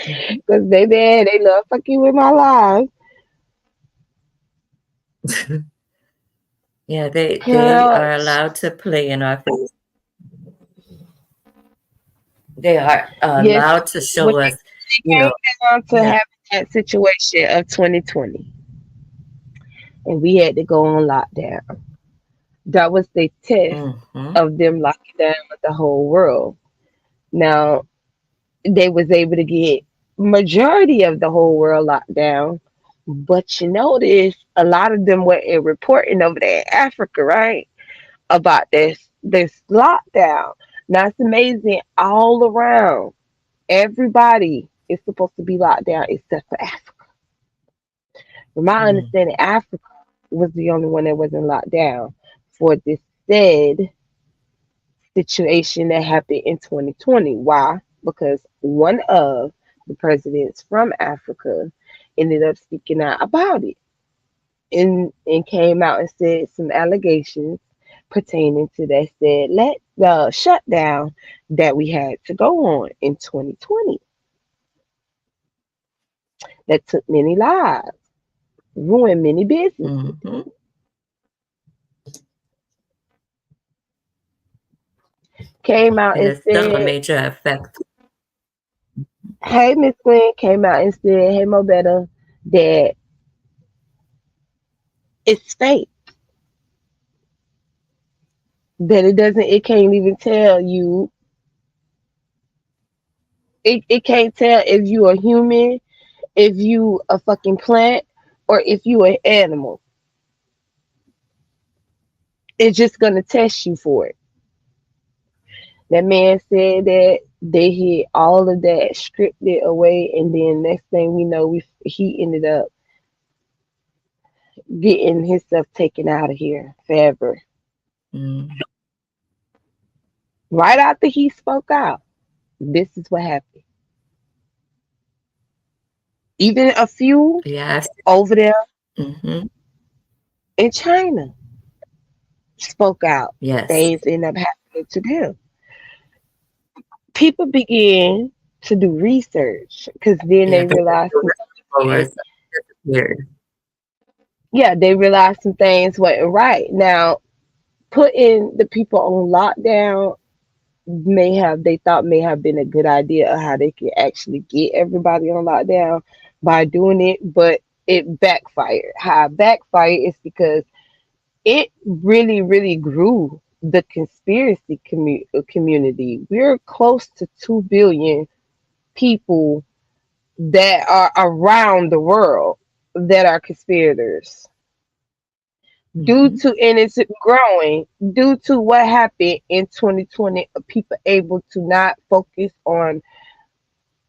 Mhm. Because baby, they love fucking with my life. Yeah, they Hell, are allowed to play in our face. They are yes, allowed to when show us, it you came know, down to yeah. having that situation of 2020, and we had to go on lockdown. That was the test Mhm. of them locking down the whole world. Now they was able to get majority of the whole world locked down, but you notice a lot of them were reporting over there in Africa, right? About this lockdown. Now it's amazing all around. Everybody is supposed to be locked down except for Africa. From my Mm. understanding, Africa was the only one that wasn't locked down for this said situation that happened in 2020. Why? Because one of the presidents from Africa ended up speaking out about it and came out and said some allegations pertaining to that said let the shutdown that we had to go on in 2020 that took many lives, ruined many businesses. Mhm. Came out And and it's still a said, major effect. hey, Miss Glenn came out and said, hey, Mo Better, that it's fake. That it can't even tell you, it can't tell if you a human, if you a fucking plant, or if you an animal. It's just gonna test you for it. That man said that they hid all of that scripted away, and then next thing we know, he ended up getting his stuff taken out of here forever. Mm. Right after he spoke out, this is what happened. Even a few Yes. over there Mhm. in China spoke out. Yes. Things end up happening to them. People begin to do research because then Yeah, they because realize the some things. whistleblowers disappeared. Yeah, they realized some things wasn't right. Now, putting the people on lockdown they thought may have been a good idea of how they could actually get everybody on lockdown by doing it, but it backfired. How it backfired is because it really, really grew the conspiracy community. We're close to 2 billion people that are around the world that are conspirators. Due Mhm. to, and it's growing due to what happened in 2020, of people able to not focus on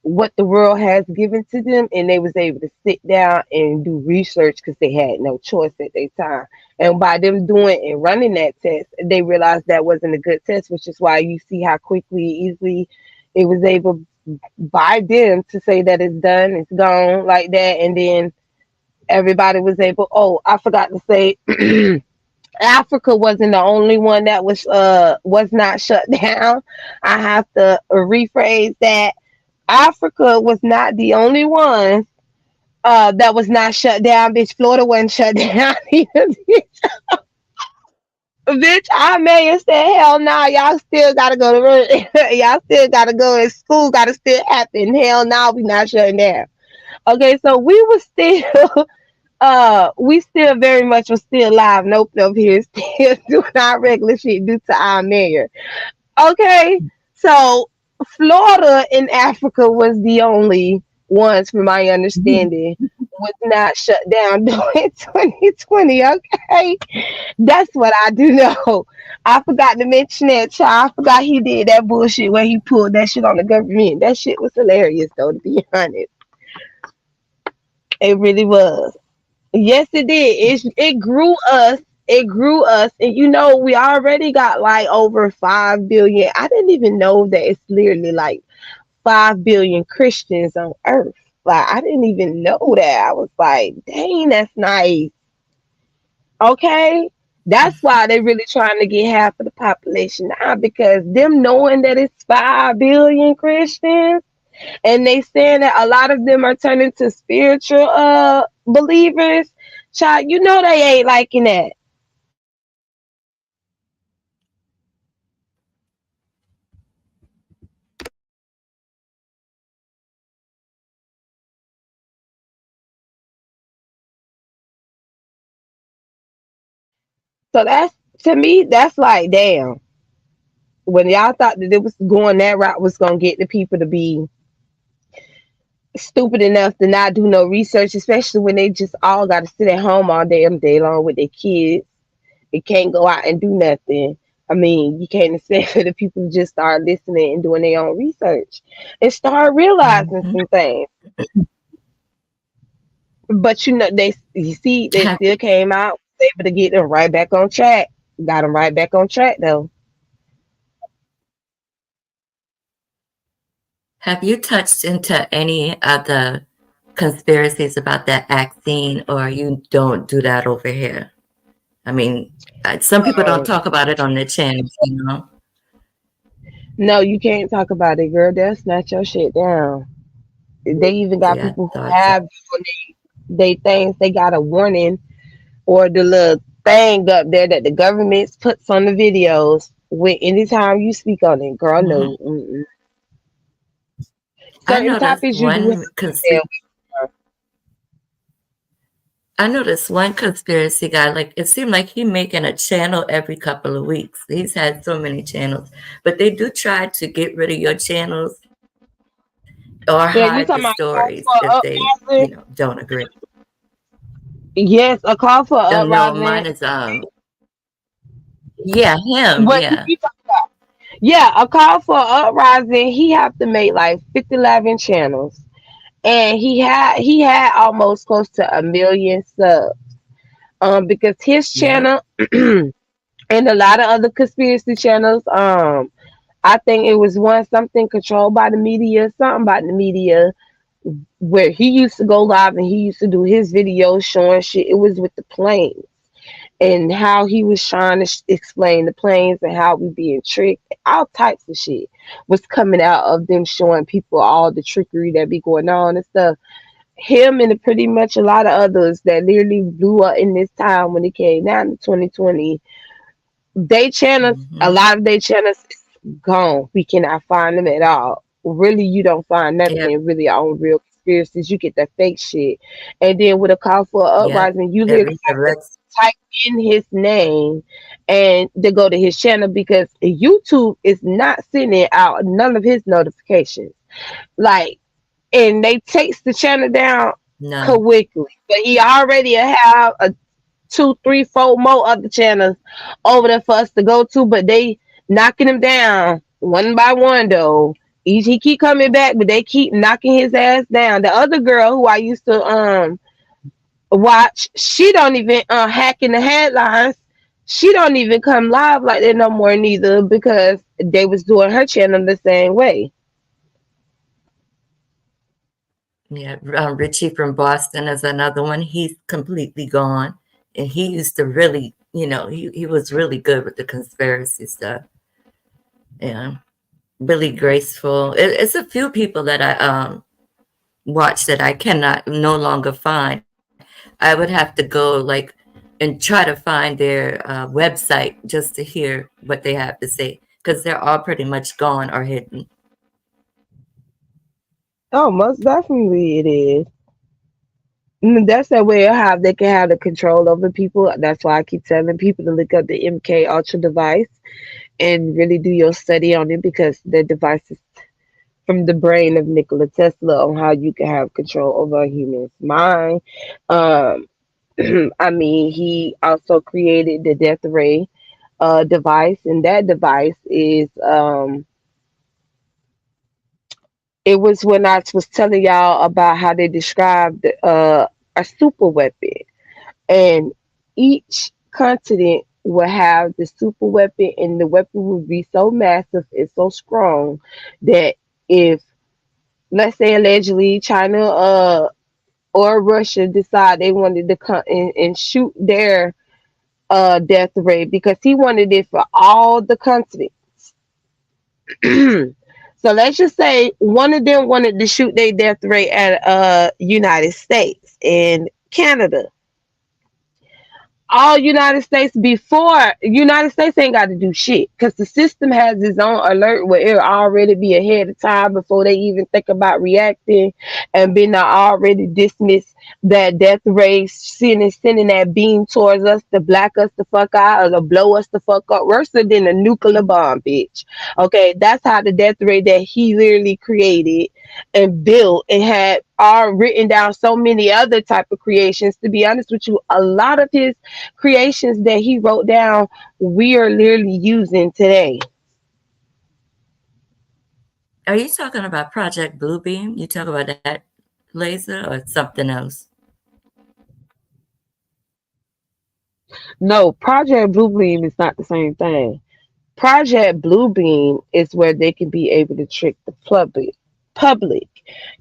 what the world has given to them, and they was able to sit down and do research because they had no choice at their time. And by them doing and running that test, they realized that wasn't a good test, which is why you see how quickly, easily it was able by them to say that it's done, it's gone like that. And then everybody was able, oh, I forgot to say Africa wasn't the only one that was not shut down. I have to rephrase that. Africa was not the only one that was not shut down. Bitch, Florida wasn't shut down either. Bitch, I may have said, hell nah, y'all still gotta go to work. Y'all still gotta go, and school gotta still happen. Hell nah, we not shutting down. Okay, so we was still we still very much was still live and open up here, still doing our regular shit due to our mayor. Okay, so Florida and Africa was the only ones, from my understanding, was not shut down during 2020. Okay, that's what I do know. I forgot to mention that, child. I forgot he did that bullshit where he pulled that shit on the government. That shit was hilarious, though, to be honest. It really was. Yes, it did. It grew us. It grew us, and we already got like over 5 billion. I didn't even know that it's literally like 5 billion Christians on Earth. Like I didn't even know that. I was like, dang, that's nice. Okay, that's why they really trying to get half of the population now, because them knowing that it's 5 billion Christians, and they saying that a lot of them are turning to spiritual believers. Child, they ain't liking that. So that's, to me, that's like, damn. When y'all thought that it was going that route was gonna get the people to be stupid enough to not do no research, especially when they just all got to sit at home all damn day long with their kids. They can't go out and do nothing. I mean, you can't expect for the people to just start listening and doing their own research and start realizing Hmm. some things. But they, you see, they Have, still came out, was able to get them right back on track. Got them right back on track though. have you touched into any of the conspiracies about that vaccine, or you don't do that over here? I mean, some people don't Um, talk about it on their channels, you know? no, you can't talk about it, girl. They'll snatch your shit down. They even got Yeah, I people who thought so. have they things. They got a warning or the little thing up there that the government puts on the videos. When anytime you speak on it, girl, Hmm. no. Mm-mm. I Certain noticed topics you do have one to stay away from. I noticed one conspiracy guy, like it seemed like he making a channel every couple of weeks. He's had so many channels, but they do try to get rid of your channels or Yeah, you hide the talking about call stories for if they, uprising? don't agree. Yes, a call for No, uprising. mine is yeah, him, What yeah, you talking about? Yeah, a call for uprising. He have to make like 50 11 channels, and he had almost close to a million subs. Because his yep, channel and a lot of other conspiracy channels. I think it was one something controlled by the media, something about the media, where he used to go live and he used to do his videos showing shit. It was with the planes and how he was trying to explain the planes and how we being tricked. All types of shit was coming out of them showing people all the trickery that be going on and stuff. Him and pretty much a lot of others that literally blew up in this time when it came down to 2020. They channels, a hmm, lot of their channels is gone. We cannot find them at all. Really, you don't find yep, nothing really on real conspiracies. You get that fake shit. And then with a call for yep. uprising, you That literally have to redirects. type in his name and to go to his channel because YouTube is not sending out none of his notifications. Like, and they takes the channel down No, quickly. But he already have a two, three, four more other channels over there for us to go to, but they knocking him down one by one though. He keep coming back, but they keep knocking his ass down. The other girl who I used to watch, she don't even hack in the headlines. She don't even come live like that no more neither because they was doing her channel the same way. yeah. Richie from Boston is another one. He's completely gone, and he used to really, he was really good with the conspiracy stuff. Yeah, really graceful. It's a few people that I watch that I cannot no longer find. I would have to go like and try to find their website just to hear what they have to say because they're all pretty much gone or hidden. Oh, most definitely it is. That's that way of how they can have the control over people. That's why I keep telling people to look up the MK Ultra device and really do your study on it because the device is from the brain of Nikola Tesla on how you can have control over a human's mind. Um, I mean, he also created the death ray device, and that device is it was when I was telling y'all about how they described a super weapon, and each continent will have the super weapon, and the weapon will be so massive and so strong that if, let's say, allegedly China or Russia decide they wanted to come and shoot their death ray because he wanted it for all the continents. So let's just say one of them wanted to shoot their death ray at United States and Canada. all United States before United States ain't got to do shit because the system has its own alert where it'll already be ahead of time before they even think about reacting and been already dismissed that death ray sending that beam towards us to black us the fuck out or to blow us the fuck up worse than a nuclear bomb, bitch. Okay, that's how the death ray that he literally created and built and had all written down so many other type of creations. To be honest with you, a lot of his creations that he wrote down we are literally using today. Are you talking about Project Bluebeam? You talk about that laser or something else? No, Project Bluebeam is not the same thing. Project Bluebeam is where they can be able to trick the public.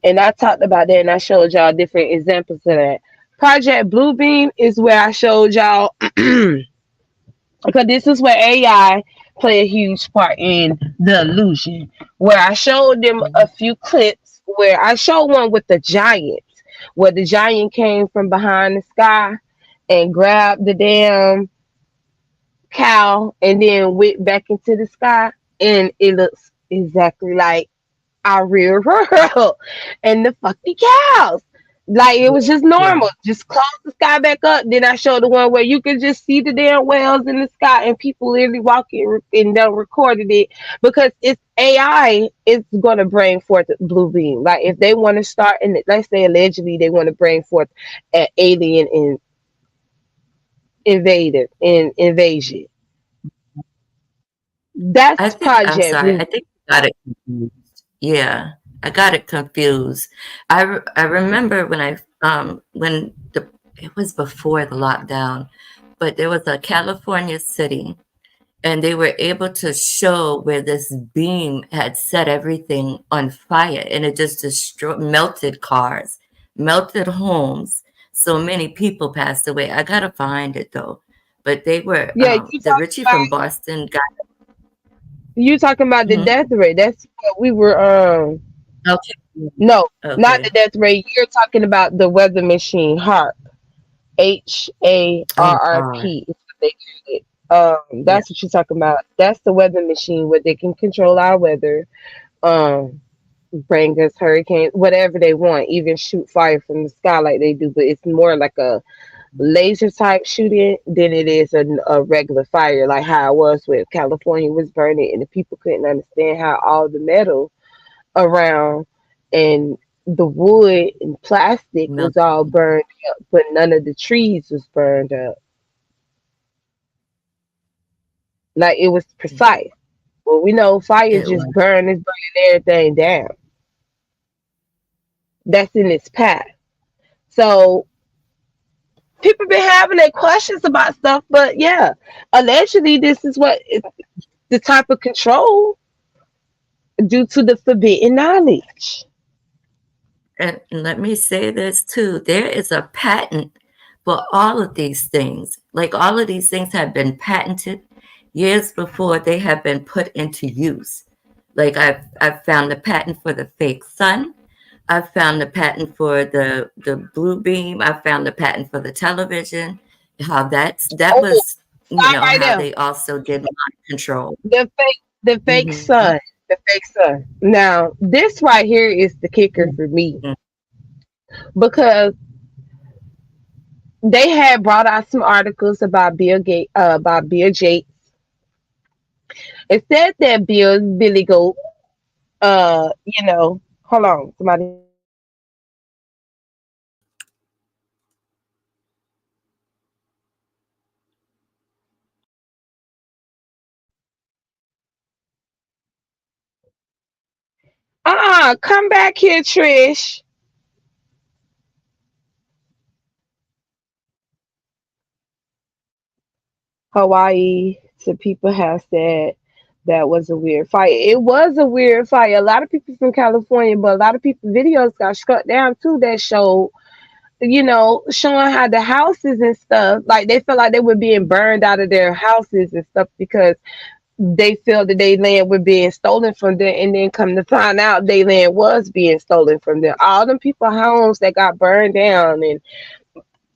And I talked about that and I showed y'all different examples of that. Project Bluebeam is where I showed y'all because this is where AI play a huge part in the illusion. Where I showed them a Mhm. few clips where I showed one with the giant, where the giant came from behind the sky and grabbed the damn cow and then went back into the sky and it looks exactly like our real world and the fucking cows. Like it was just Yeah. normal. Just close the sky back up. Then I showed the one where you could just see the damn whales in the sky and people literally walking and they recorded it because it's AI is gonna bring forth blue beam. Like if they want to start and let's say allegedly they want to bring forth an alien invasion. I That's think I'm Project sorry. Blue. I think I got it confused. Yeah, I got it confused. I remember when the it was before the lockdown, but there was a California city, and they were able to show where this beam had set everything on fire, and it just destroyed, melted cars, melted homes. So many people passed away. I gotta find it though. But they were Yeah, the Richie from Boston got. you talking about the Mhm. death rate. That's what we were Okay. no, not the Okay. death rate. You're talking about the weather machine HARP. Oh, HARRP hard. is what they call it. Yeah. That's what you're talking about. That's the weather machine where they can control our weather, um, bring us hurricanes, whatever they want, even shoot fire from the sky like they do, but it's more like a laser type shooting than it is a regular fire, like how it was with California was burning and the people couldn't understand how all the metal around and the wood and plastic was all Melted. burned up, but none of the trees was burned up. Like it was precise. Well, we know fire It just was. burn is burning everything down. That's in its path. So people been having their questions about stuff, but yeah, allegedly this is what the type of control due to the forbidden knowledge. And let me say this too. There is a patent for all of these things. Like all of these things have been patented years before they have been put into use. Like I've found the patent for the fake sun. I've found the patent for the blue beam. I found the patent for the television. How that Oh, was, stop right how there. they also did mind control. The fake Hmm. sun. The fake sun. Now, this right here is the kicker for me because they had brought out some articles about Bill Gates. It said that Billy Goat, hold on, somebody. Come back here, Trish. Hawaii, some people have said that was a weird fire. It was a weird fire. A lot of people from California, but a lot of people videos got shut down too that showed, showing how the houses and stuff, like they felt like they were being burned out of their houses and stuff because they felt that their land was being stolen from them, and then come to find out their land was being stolen from them. All them people homes that got burned down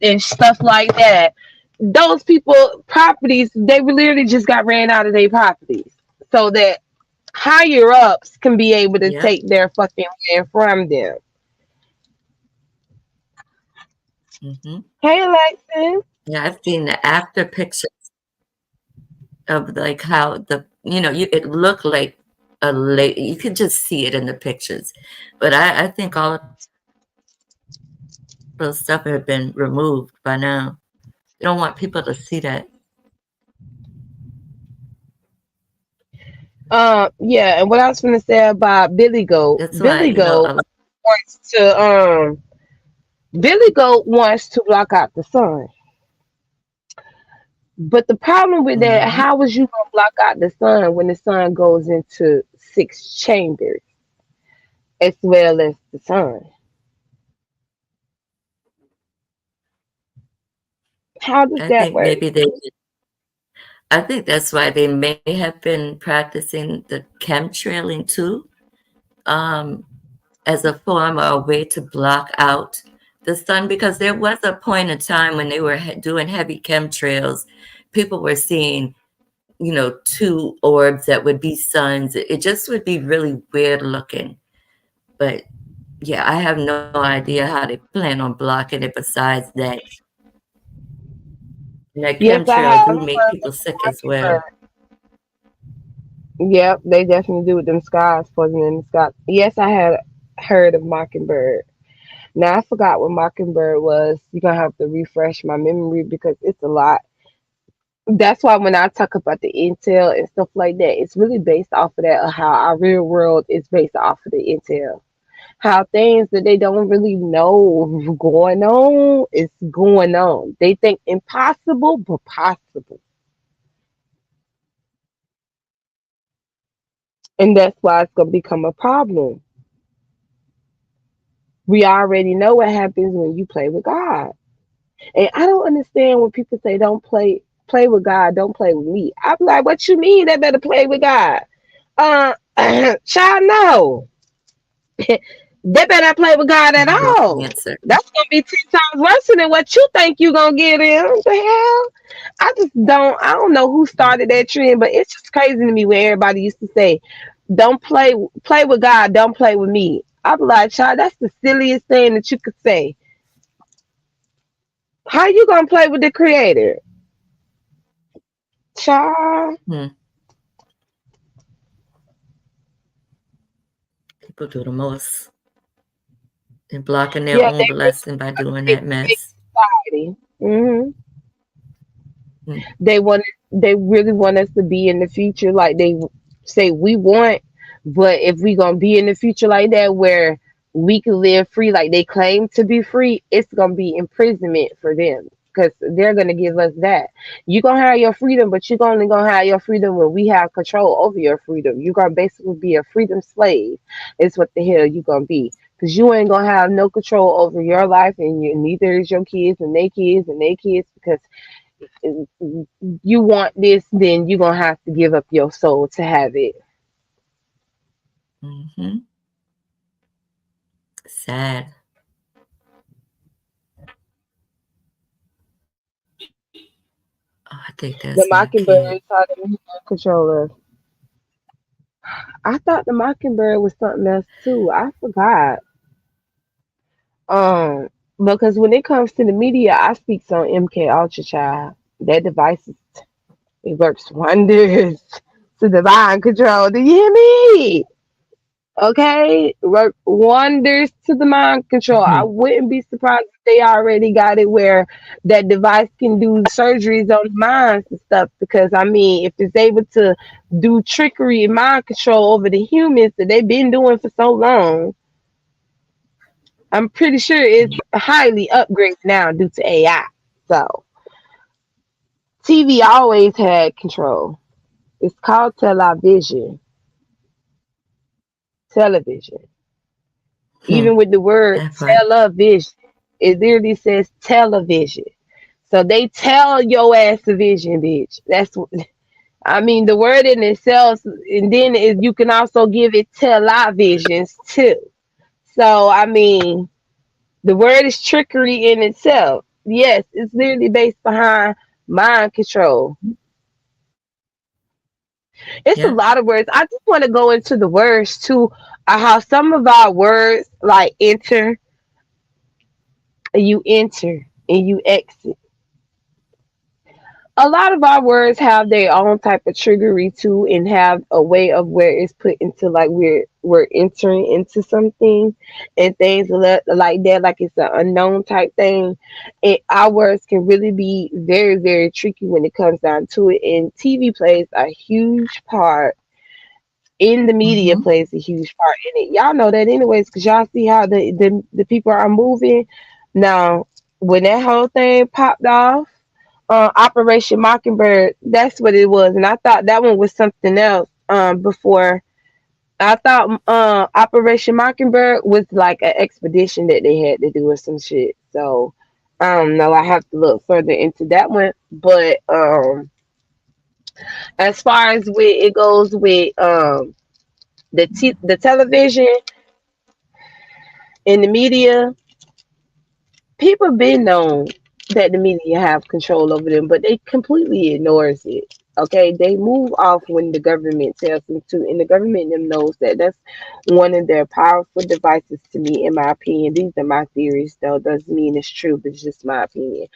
and stuff like that. those people properties, they literally just got ran out of their properties so that higher ups can be able to Yep. take their fucking land from them. Hmm. Hey, Alexis. Yeah, I've seen the after pictures of like how it looked like a lake. You could just see it in the pictures. But I think all of those stuff have been removed by now. You don't want people to see that. Yeah, and what I was gonna say about Billy Goat, That's why, wants to Billy Goat wants to block out the sun. But the problem with that, hmm how was you gonna block out the sun when the sun goes into six chambers as well as the sun? How does I that think work? maybe I think that's why they may have been practicing the chemtrailing too, um, as a form or a way to block out the sun, because there was a point in time when they were doing heavy chemtrails, people were seeing, two orbs that would be suns. It just would be really weird looking. But yeah, I have no idea how they plan on blocking it besides that. And that Yes, I chemtrail have do make heard people of sick as Mockingbird. well. Yep, they definitely do with them skies, poison in the sky. Yes, I had heard of Mockingbird. Now I forgot what Mockingbird was. You're gonna have to refresh my memory because it's a lot. That's why when I talk about the intel and stuff like that, it's really based off of that, of how our real world is based off of the intel. How things that they don't really know going on is going on. They think impossible, but possible. And that's why it's gonna become a problem. We already know what happens when you play with God. And I don't understand when people say don't play with God, don't play with me. I'm like, what you mean they better play with God? Uh child, no. They better not play with God at No all. answer. That's gonna be 10 times worse than what you think you gonna get in. What the hell? I don't know who started that trend, but it's just crazy to me where everybody used to say, don't play with God, don't play with me. I'm like, child, that's the silliest thing that you could say. How you gonna play with the creator? Child. Hmm. People do the most and blocking their Yeah, own they blessing by doing really that fake mess. society. Hmm. They really want us to be in the future like they say we want, but if we gonna be in the future like that where we can live free like they claim to be free, it's gonna be imprisonment for them because they're gonna give us that. You gonna have your freedom, but you're only gonna have your freedom when we have control over your freedom. You're gonna basically be a freedom slave. Is what the hell you gonna be. Cause you ain't gonna have no control over your life, and neither is your kids and their kids and their kids. Because you want this, then you're gonna have to give up your soul to have it. Hmm. Sad. Oh, I think that's The my kid. mockingbird taught me controller. I thought the mockingbird was something else too. I forgot. Um, because when it comes to the media, I speak on MK Ultra Child. That device it works wonders to divine control. Do you hear me? Okay, work wonders to the mind control. I Hmm. wouldn't be surprised if they already got it where that device can do surgeries on the minds and stuff. Because I mean, if it's able to do trickery and mind control over the humans that they've been doing for so long, I'm pretty sure it's highly upgraded now due to AI. So TV always had control. It's called television. Television. Hmm. Even with the word That part. television, it literally says television. So they tell your ass a vision, bitch. That's what I mean. The word in itself, and then you can also give it televisions too. So I mean, the word is trickery in itself. Yes, it's literally based behind mind control. It's a Yeah. lot of words. I just want to go into the words too, how some of our words like enter and you exit. A lot of our words have their own type of triggery too, and have a way of where it's put into like we're entering into something and things like that, like it's an unknown type thing. And our words can really be very, very tricky when it comes down to it. And TV plays a huge part in the media, Mm-hmm. plays a huge part in it. Y'all know that anyways, because y'all see how the people are moving now. When that whole thing popped off, Operation Mockingbird, that's what it was, and I thought that one was something else. Before I thought Operation Mockingbird was like an expedition that they had to do or some shit. So I don't know. I have to look further into that one. But as far as with it goes with the television and the media, people been known that the media have control over them, but they completely ignores it. Okay, they move off when the government tells them to, and the government them knows that. That's one of their powerful devices to me, in my opinion. These are my theories, though. Doesn't mean it's true, but it's just my opinion.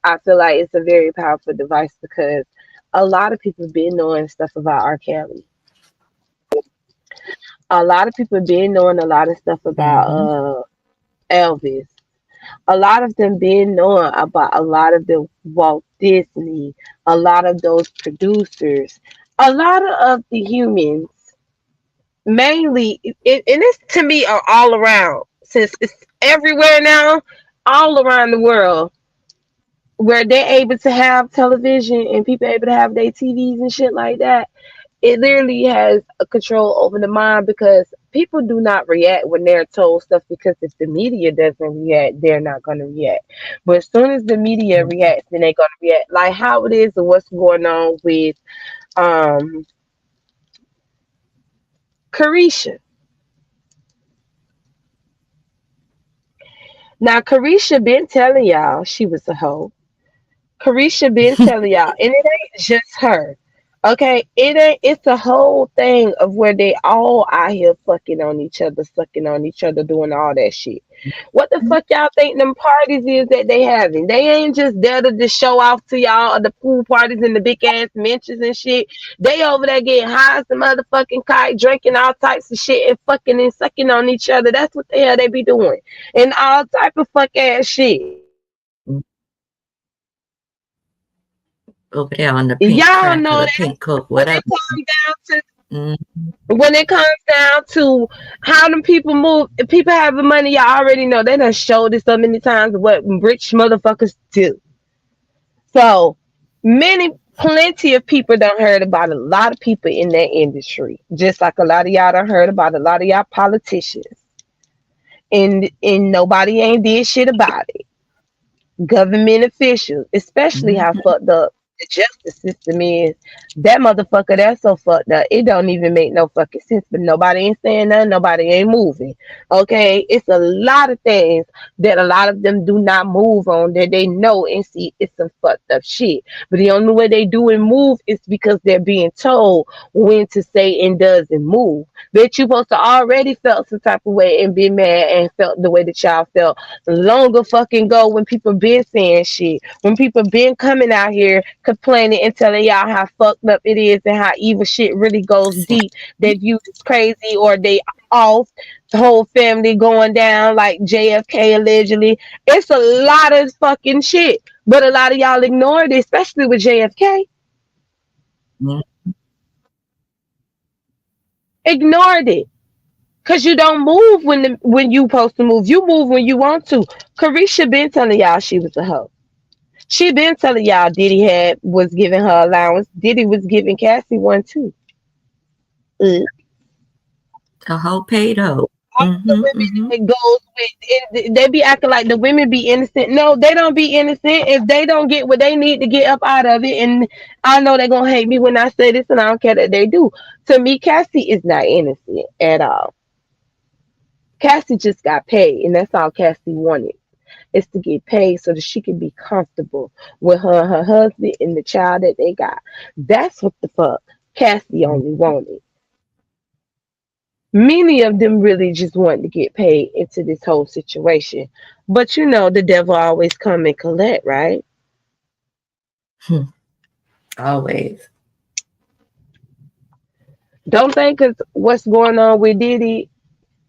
I feel like it's a very powerful device because a lot of people been knowing stuff about R. Kelly. A lot of people been knowing a lot of stuff about Mm-hmm. Elvis. A lot of them been knowing about a lot of the Walt Disney, a lot of those producers, a lot of the humans, mainly, and this to me are all around, since it's everywhere now, all around the world, where they're able to have television and people able to have their TVs and shit like that. It literally has a control over the mind because people do not react when they're told stuff, because if the media doesn't react, they're not going to react. But as soon as the media reacts, then they're going to react. Like how it is and what's going on with um Carisha. Now Carisha been telling y'all she was a hoe. Carisha been telling y'all, and it ain't just her. Okay, it ain't. It's a whole thing of where they all out here fucking on each other, sucking on each other, doing all that shit. What the fuck y'all think them parties is that they having? They ain't just there to just show off to y'all the pool parties and the big ass mentions and shit. They over there getting high as the motherfucking kite, drinking all types of shit and fucking and sucking on each other. That's what the hell they be doing, and all type of fuck ass shit. Over there on the pink Y'all crack or know the that pink coke, when it whatever. comes down to Mm, when it comes down to how them people move, if people having money, y'all already know they done showed it so many times what rich motherfuckers do. So plenty of people done heard about a lot of people in that industry, just like a lot of y'all done heard about a lot of y'all politicians, and nobody ain't did shit about it. Government officials, especially how mhm. fucked up the justice system is. That motherfucker, that's so fucked up. It don't even make no fucking sense. But nobody ain't saying nothing. Nobody ain't moving. Okay, it's a lot of things that a lot of them do not move on, that they know and see it's some fucked up shit. But the only way they do and move is because they're being told when to say and doesn't move. But you supposed to already felt some type of way and been mad and felt the way that y'all felt longer fucking go, when people been saying shit, when people been coming out here complaining and telling y'all how fucked up it is and how evil shit really goes So, deep, that you is crazy or they off, the whole family going down like JFK allegedly. It's a lot of fucking shit, but a lot of y'all ignored it, especially with JFK. mm, Ignored it. Cause you don't move when you supposed to move. You move when you want to. Carisha been telling y'all she was a hoe. She been telling y'all Diddy was giving her allowance. Diddy was giving Cassie one too. Mm. the whole paid hoe. All the Mm-hmm, women mm-hmm. it goes with, they be acting like the women be innocent. No, they don't be innocent if they don't get what they need to get up out of it. And I know they're gonna hate me when I say this, and I don't care that they do. To me, Cassie is not innocent at all. Cassie just got paid, and that's all Cassie wanted. is to get paid so that she can be comfortable with her and her husband and the child that they got. That's what the fuck Cassie only wanted. Many of them really just want to get paid into this whole situation. But you know, the devil always come and collect, right? Always. Don't think it's what's going on with Diddy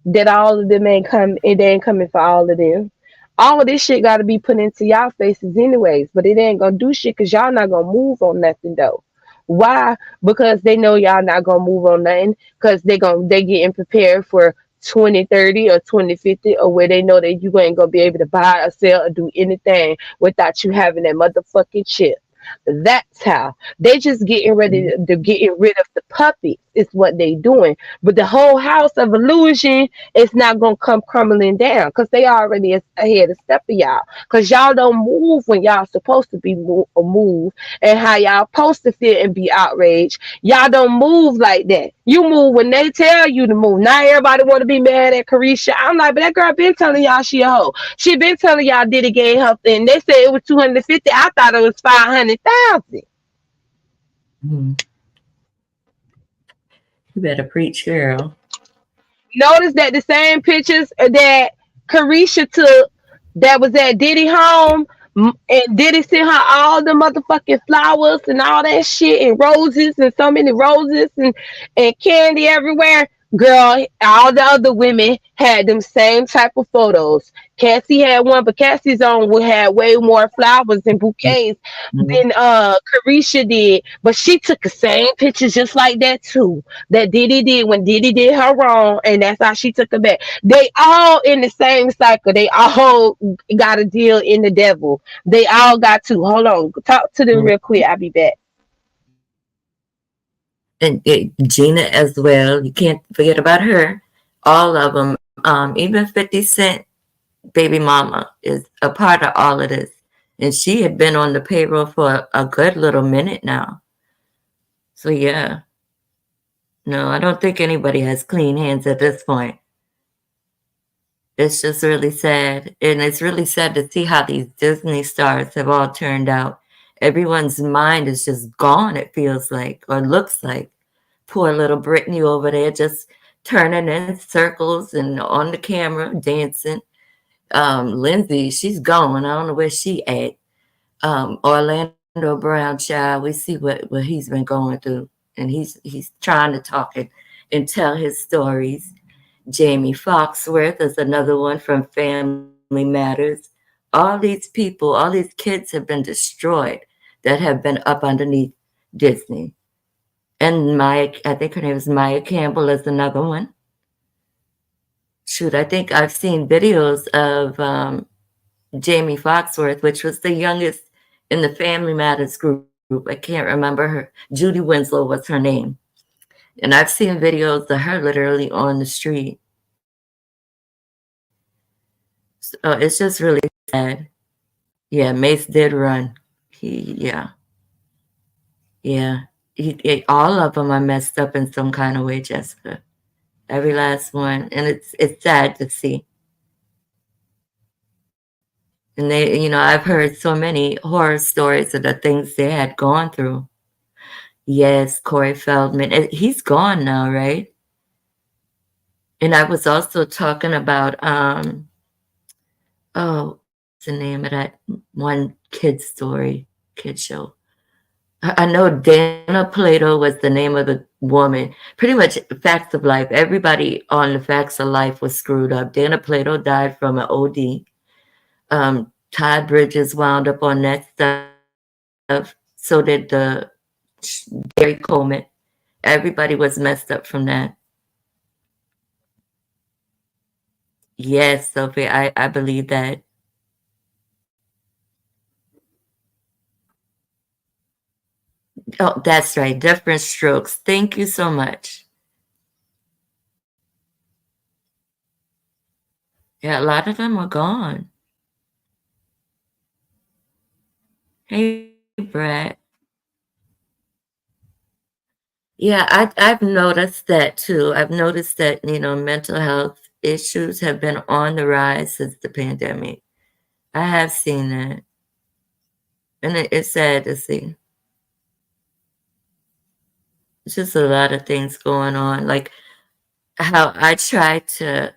that all of them ain't come it ain't coming for all of them. All of this shit got to be put into y'all faces anyways, but it ain't gonna do shit because y'all not gonna move on nothing though. Why? Because they know y'all not gonna move on nothing because they getting prepared for 2030 or 2050 or where they know that you ain't gonna be able to buy or sell or do anything without you having that motherfucking chip. That's how they just getting ready to getting rid of the puppets is what they doing. But the whole house of illusion is not gonna come crumbling down because they already is ahead of step of y'all. Because y'all don't move when y'all supposed to be move and how y'all supposed to feel and be outraged. Y'all don't move like that. You move when they tell you to move. Not everybody want to be mad at Carisha. I'm like, but that girl been telling y'all she a hoe. She been telling y'all Diddy gave her thing. They said it was 250. I thought it was 500,000. Mhm. You better preach, girl. Notice that the same pictures that Carisha took that was at Diddy home, and Diddy sent her all the motherfucking flowers and all that shit and roses and so many roses and candy everywhere. Girl, all the other women had them same type of photos. Cassie had one, but Cassie's own would have way more flowers and bouquets Mhm. than Carisha did. But she took the same pictures just like that too that Diddy did when Diddy did her wrong, and that's how she took it back. They all in the same cycle. They all got a deal in the devil. They all got to. Hold on, talk to them real quick. I'll be back. And Gina as well. You can't forget about her. All of them. Even 50 Cent baby mama is a part of all of this. And she had been on the payroll for a good little minute now. So yeah, no, I don't think anybody has clean hands at this point. It's just really sad. And it's really sad to see how these Disney stars have all turned out. Everyone's mind is just gone, it feels like, or looks like. Poor little Brittany over there just turning in circles and on the camera dancing. Lindsay, she's gone. I don't know where she at. Orlando Brown child, we see what he's been going through. And he's trying to talk and tell his stories. Jamie Foxworth is another one from Family Matters. All these people, all these kids have been destroyed that have been up underneath Disney. And Maya, I think her name is Maya Campbell is another one. Shoot, I think I've seen videos of Jamie Foxworth, which was the youngest in the Family Matters group. I can't remember her. Judy Winslow was her name. And I've seen videos of her literally on the street. So it's just really sad. Yeah, Mace did run. Yeah, yeah. All of them are messed up in some kind of way, Jessica. Every last one, and it's sad to see. And they, I've heard so many horror stories of the things they had gone through. Yes, Corey Feldman. He's gone now, right? And I was also talking about oh, what's the name of that one kid story, kid show? I know Dana Plato was the name of the woman. Pretty much Facts of Life. Everybody on the Facts of Life was screwed up. Dana Plato died from an OD. Todd Bridges wound up on that stuff. So did the Gary Coleman. Everybody was messed up from that. Yes, Sophie, I believe that. Oh, that's right. Different strokes. Thank you so much. Yeah, a lot of them are gone. Hey, Brad. Yeah, I've noticed that too. I've noticed that, mental health issues have been on the rise since the pandemic. I have seen it, and it's sad to see. It's just a lot of things going on. Like how I try to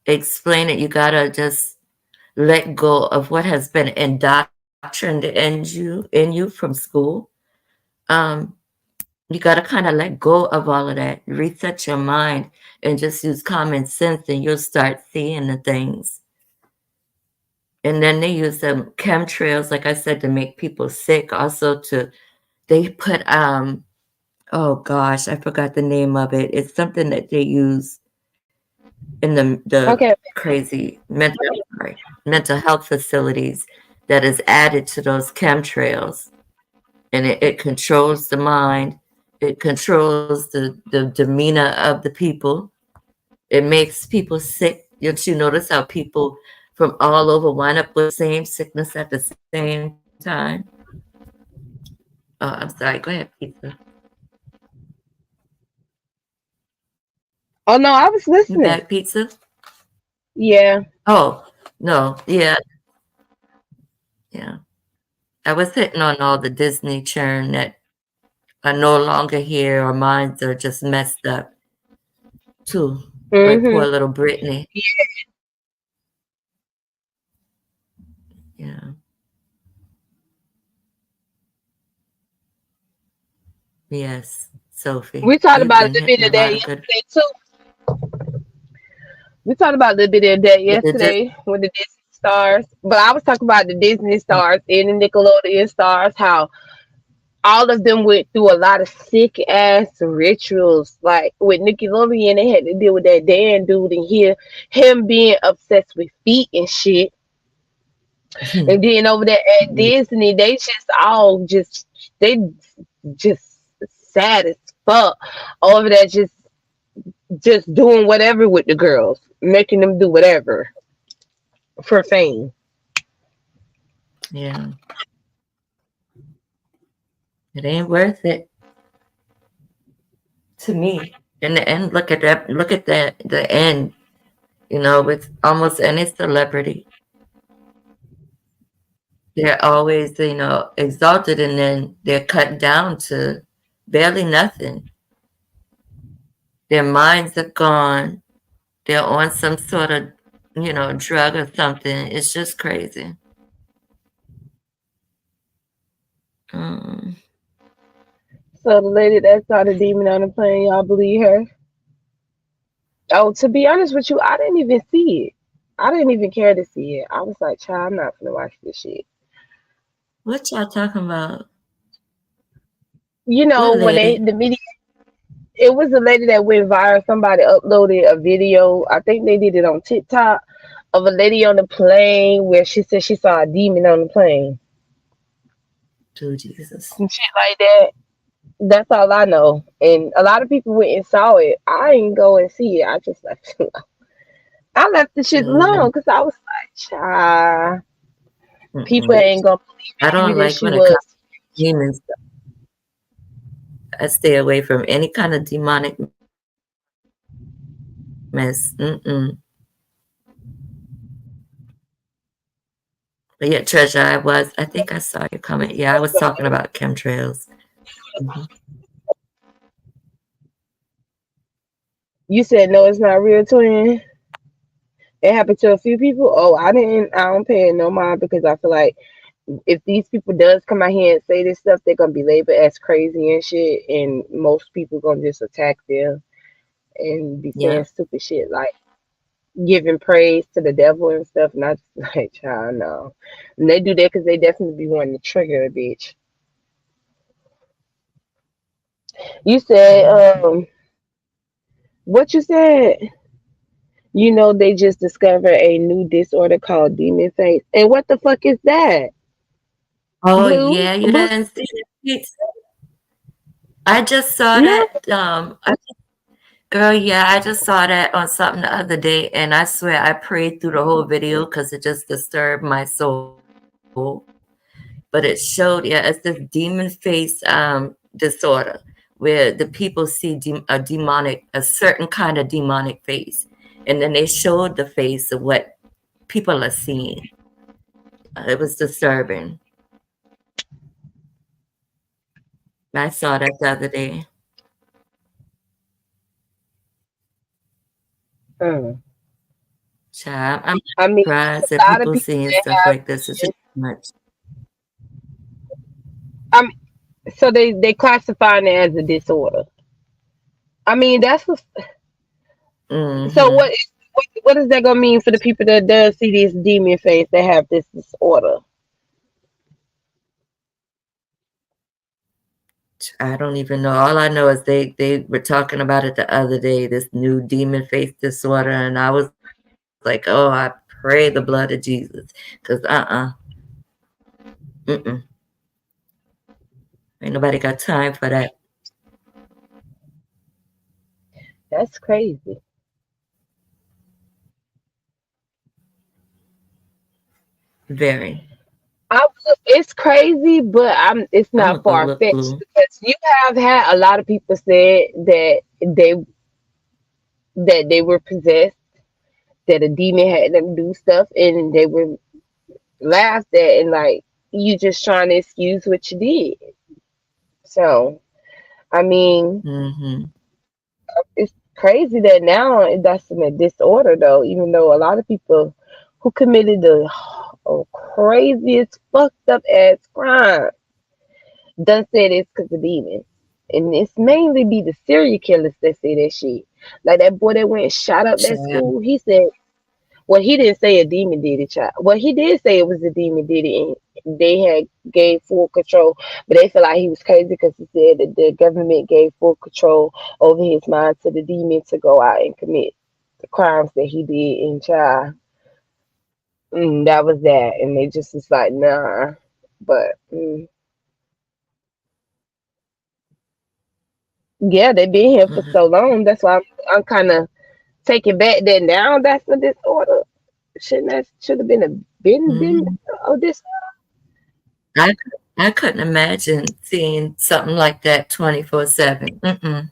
explain it, you gotta just let go of what has been indoctrined in you from school. Um, you got to kind of let go of all of that, reset your mind, and just use common sense, and you'll start seeing the things. And then they use them chemtrails, like I said, to make people sick. Also, they put oh gosh, I forgot the name of it. It's something that they use in the Okay. crazy mental health facilities that is added to those chemtrails, and it controls the mind. It controls the demeanor of the people. It makes people sick. Don't you notice how people from all over wind up with the same sickness at the same time? Oh, I'm sorry. Go ahead, pizza. Oh no, I was You back, listening. pizza? Yeah. Oh, no. Yeah, yeah. I was hitting on all the Disney churn that are no longer here, or minds are just messed up too. Like Mhm. poor little Brittany. Yeah. Yes, Sophie. We talked You've about a been little hitting bit a of that lot of good yesterday too. We talked about a little bit of that with the just yesterday with the Disney stars. But I was talking about the Disney stars and the Nickelodeon stars, how all of them went through a lot of sick ass rituals. Like with Nickelodeon, they had to deal with that Dan dude and hear him being obsessed with feet and shit. And then over there at Disney, they just all they just sad as fuck over there, just doing whatever with the girls, making them do whatever for fame. yeah, it ain't worth it to me. In the end, look at that. Look at that. The end. With almost any celebrity, they're always exalted, and then they're cut down to barely nothing. Their minds are gone. They're on some sort of drug or something. It's just crazy. Um, So the lady that saw the demon on the plane, y'all believe her? Oh, to be honest with you, I didn't even see it. I didn't even care to see it. I was like, child, I'm not gonna watch this shit. what y'all talking about? You What know, when lady? the media, it was a lady that went viral. Somebody uploaded a video. I think they did it on TikTok of a lady on the plane where she said she saw a demon on the plane. To Jesus. Some shit like that. That's all I know. And a lot of people went and saw it. I didn't go and see it. I just left it alone. I left the shit Yeah. alone because I was like, child, people Mm-mm. ain't gonna believe I in you don't that like she when it comes was. to demons. I stay away from any kind of demonic mess. Mm-mm. But yeah, Treasure, I think I saw your comment. Yeah, I was talking about chemtrails. Hmm. You said no, it's not real, twin. It happened to a few people. Oh, I didn't. I don't pay it no mind because I feel like if these people does come out here and say this stuff, they're gonna be labeled as crazy and shit, and most people gonna just attack them and be saying Yeah, stupid shit like giving praise to the devil and stuff. And I just like, child, no. And they do that because they definitely be wanting to trigger a bitch. You said, what you said? You know, they just discovered a new disorder called demon face. And what the fuck is that? oh Blue? yeah, you Blue? didn't see it. I just saw No. that. Girl, yeah, I just saw that on something the other day, and I swear I prayed through the whole video because it just disturbed my soul. But it showed, yeah, it's this demon face disorder where the people see a certain kind of demonic face, and then they showed the face of what people are seeing. It was disturbing. I saw that the other day. Mm. Child, I'm not I mean, surprised it's that a lot of people people seeing that stuff have. like this. It's just too much. I mean, so they classifying it as a disorder. I mean, that's what. So Hmm. what is that gonna mean for the people that does see this demon face that have this disorder? I don't even know. All I know is they were talking about it the other day, this new demon face disorder, and I was like, oh, I pray the blood of Jesus, because mm-mm, ain't nobody got time for that. That's crazy. Very. It's crazy, but it's I'm not gonna go far look fetched blue. because you have had a lot of people said that they were possessed, that a demon had them do stuff, and they were laughed at, and like you just trying to excuse what you did. So I mean, Hmm. it's crazy that now that's in a disorder though. Even though a lot of people who committed the craziest fucked up ass crime done said it's because of demons. And it's mainly be the serial killers that say that shit. Like that boy that went and shot up that Child. school, he said, well, he didn't say a demon did it, child. Well, he did say it was a demon did it, and they had gave full control. But they feel like he was crazy because he said that the government gave full control over his mind to the demon to go out and commit the crimes that he did. And child, that was that. And they just was like, nah. But yeah, they been here for so long. That's why I'm kind of taking back that now. That's a disorder. Shouldn't that should have been a been Hmm. oh this. I I couldn't imagine seeing something like that 24/7. Mm-mm.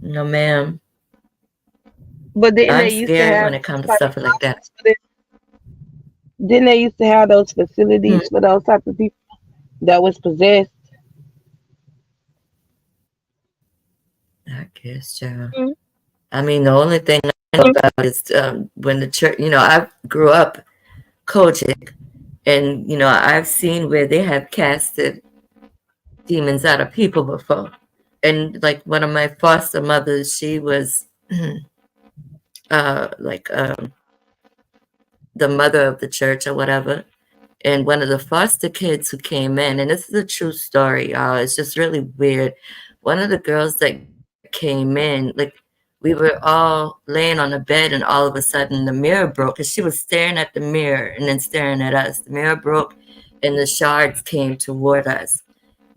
No, ma'am. But didn't I'm they used to scared have when it those comes to type stuff of like that. houses for this? Didn't they used to have those Hmm. facilities for those type of people that was possessed? I guess, child. Mhm. I mean, the only thing I know about is when the church, I grew up Kojic, and, I've seen where they have casted demons out of people before. And like one of my foster mothers, she was like the mother of the church or whatever. And one of the foster kids who came in, and this is a true story, y'all. It's just really weird. One of the girls that came in, like we were all laying on the bed, and all of a sudden the mirror broke because she was staring at the mirror and then staring at us. The mirror broke, and the shards came toward us.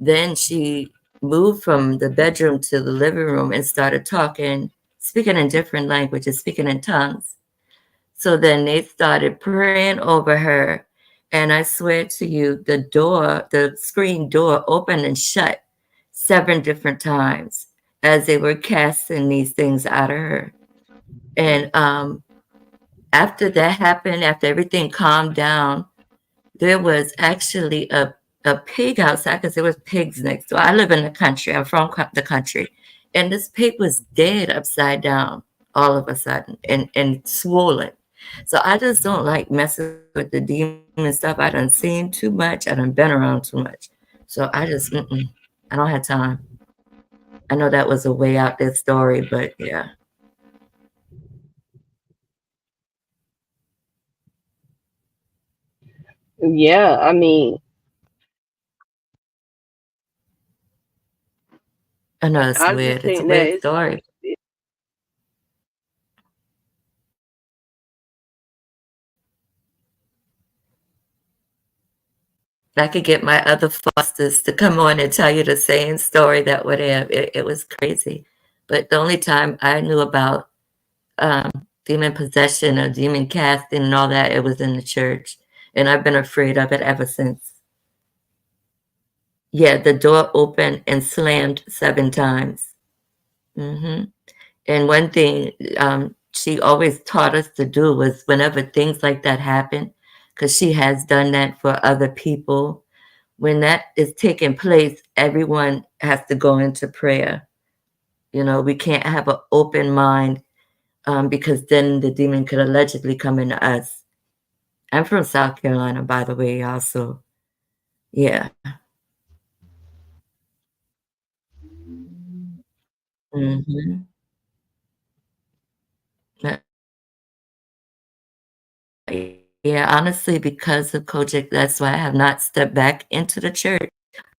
Then she moved from the bedroom to the living room and started talking, speaking in different languages, speaking in tongues. So then they started praying over her. And I swear to you, the screen door opened and shut 7 different times as they were casting these things out of her. And after that happened, after everything calmed down, there was actually a pig outside because there was pigs next door. I live in the country. I'm from the country. And this pig was dead upside down all of a sudden and swollen. So I just don't like messing with the demon stuff. I done seen too much. I done been around too much. So I just, I don't have time. I know that was a way out there story, but yeah, Yeah, I mean, I know it's I just weird. It's a think that weird story. I could get my other fosters to come on and tell you the same story that would have. It was crazy. But the only time I knew about demon possession or demon casting and all that, it was in the church. And I've been afraid of it ever since. Yeah, the door opened and slammed 7 times. Hmm. And one thing she always taught us to do was whenever things like that happen, because she has done that for other people. When that is taking place, everyone has to go into prayer. We can't have an open mind, because then the demon could allegedly come into us. I'm from South Carolina, by the way, also. Yeah. Hmm. Yeah, honestly, because of Kojic, that's why I have not stepped back into the church.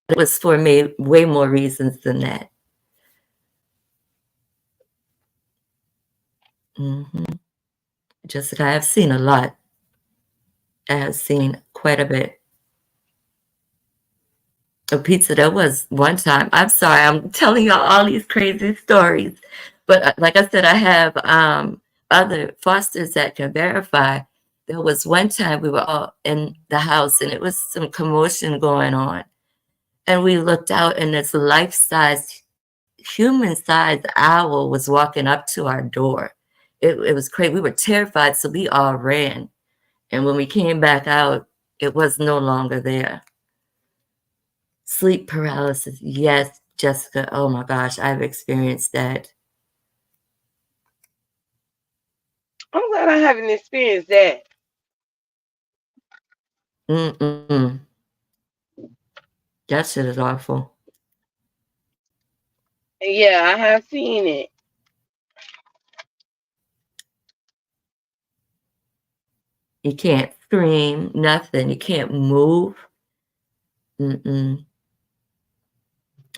It was for me way more reasons than that. Hmm. Jessica, I have seen a lot. I have seen quite a bit. A pizza, there was one time. I'm sorry, I'm telling y'all all these crazy stories. But like I said, I have other fosters that can verify. There was one time we were all in the house and it was some commotion going on. And we looked out and this life-size, human-sized owl was walking up to our door. It was crazy. We were terrified, so we all ran. And when we came back out, it was no longer there. Sleep paralysis. Yes, Jessica. Oh my gosh, I've experienced that. I'm glad I haven't experienced that. Mm-mm. That shit is awful. Yeah, I have seen it. You can't scream, nothing. You can't move. Mm-mm.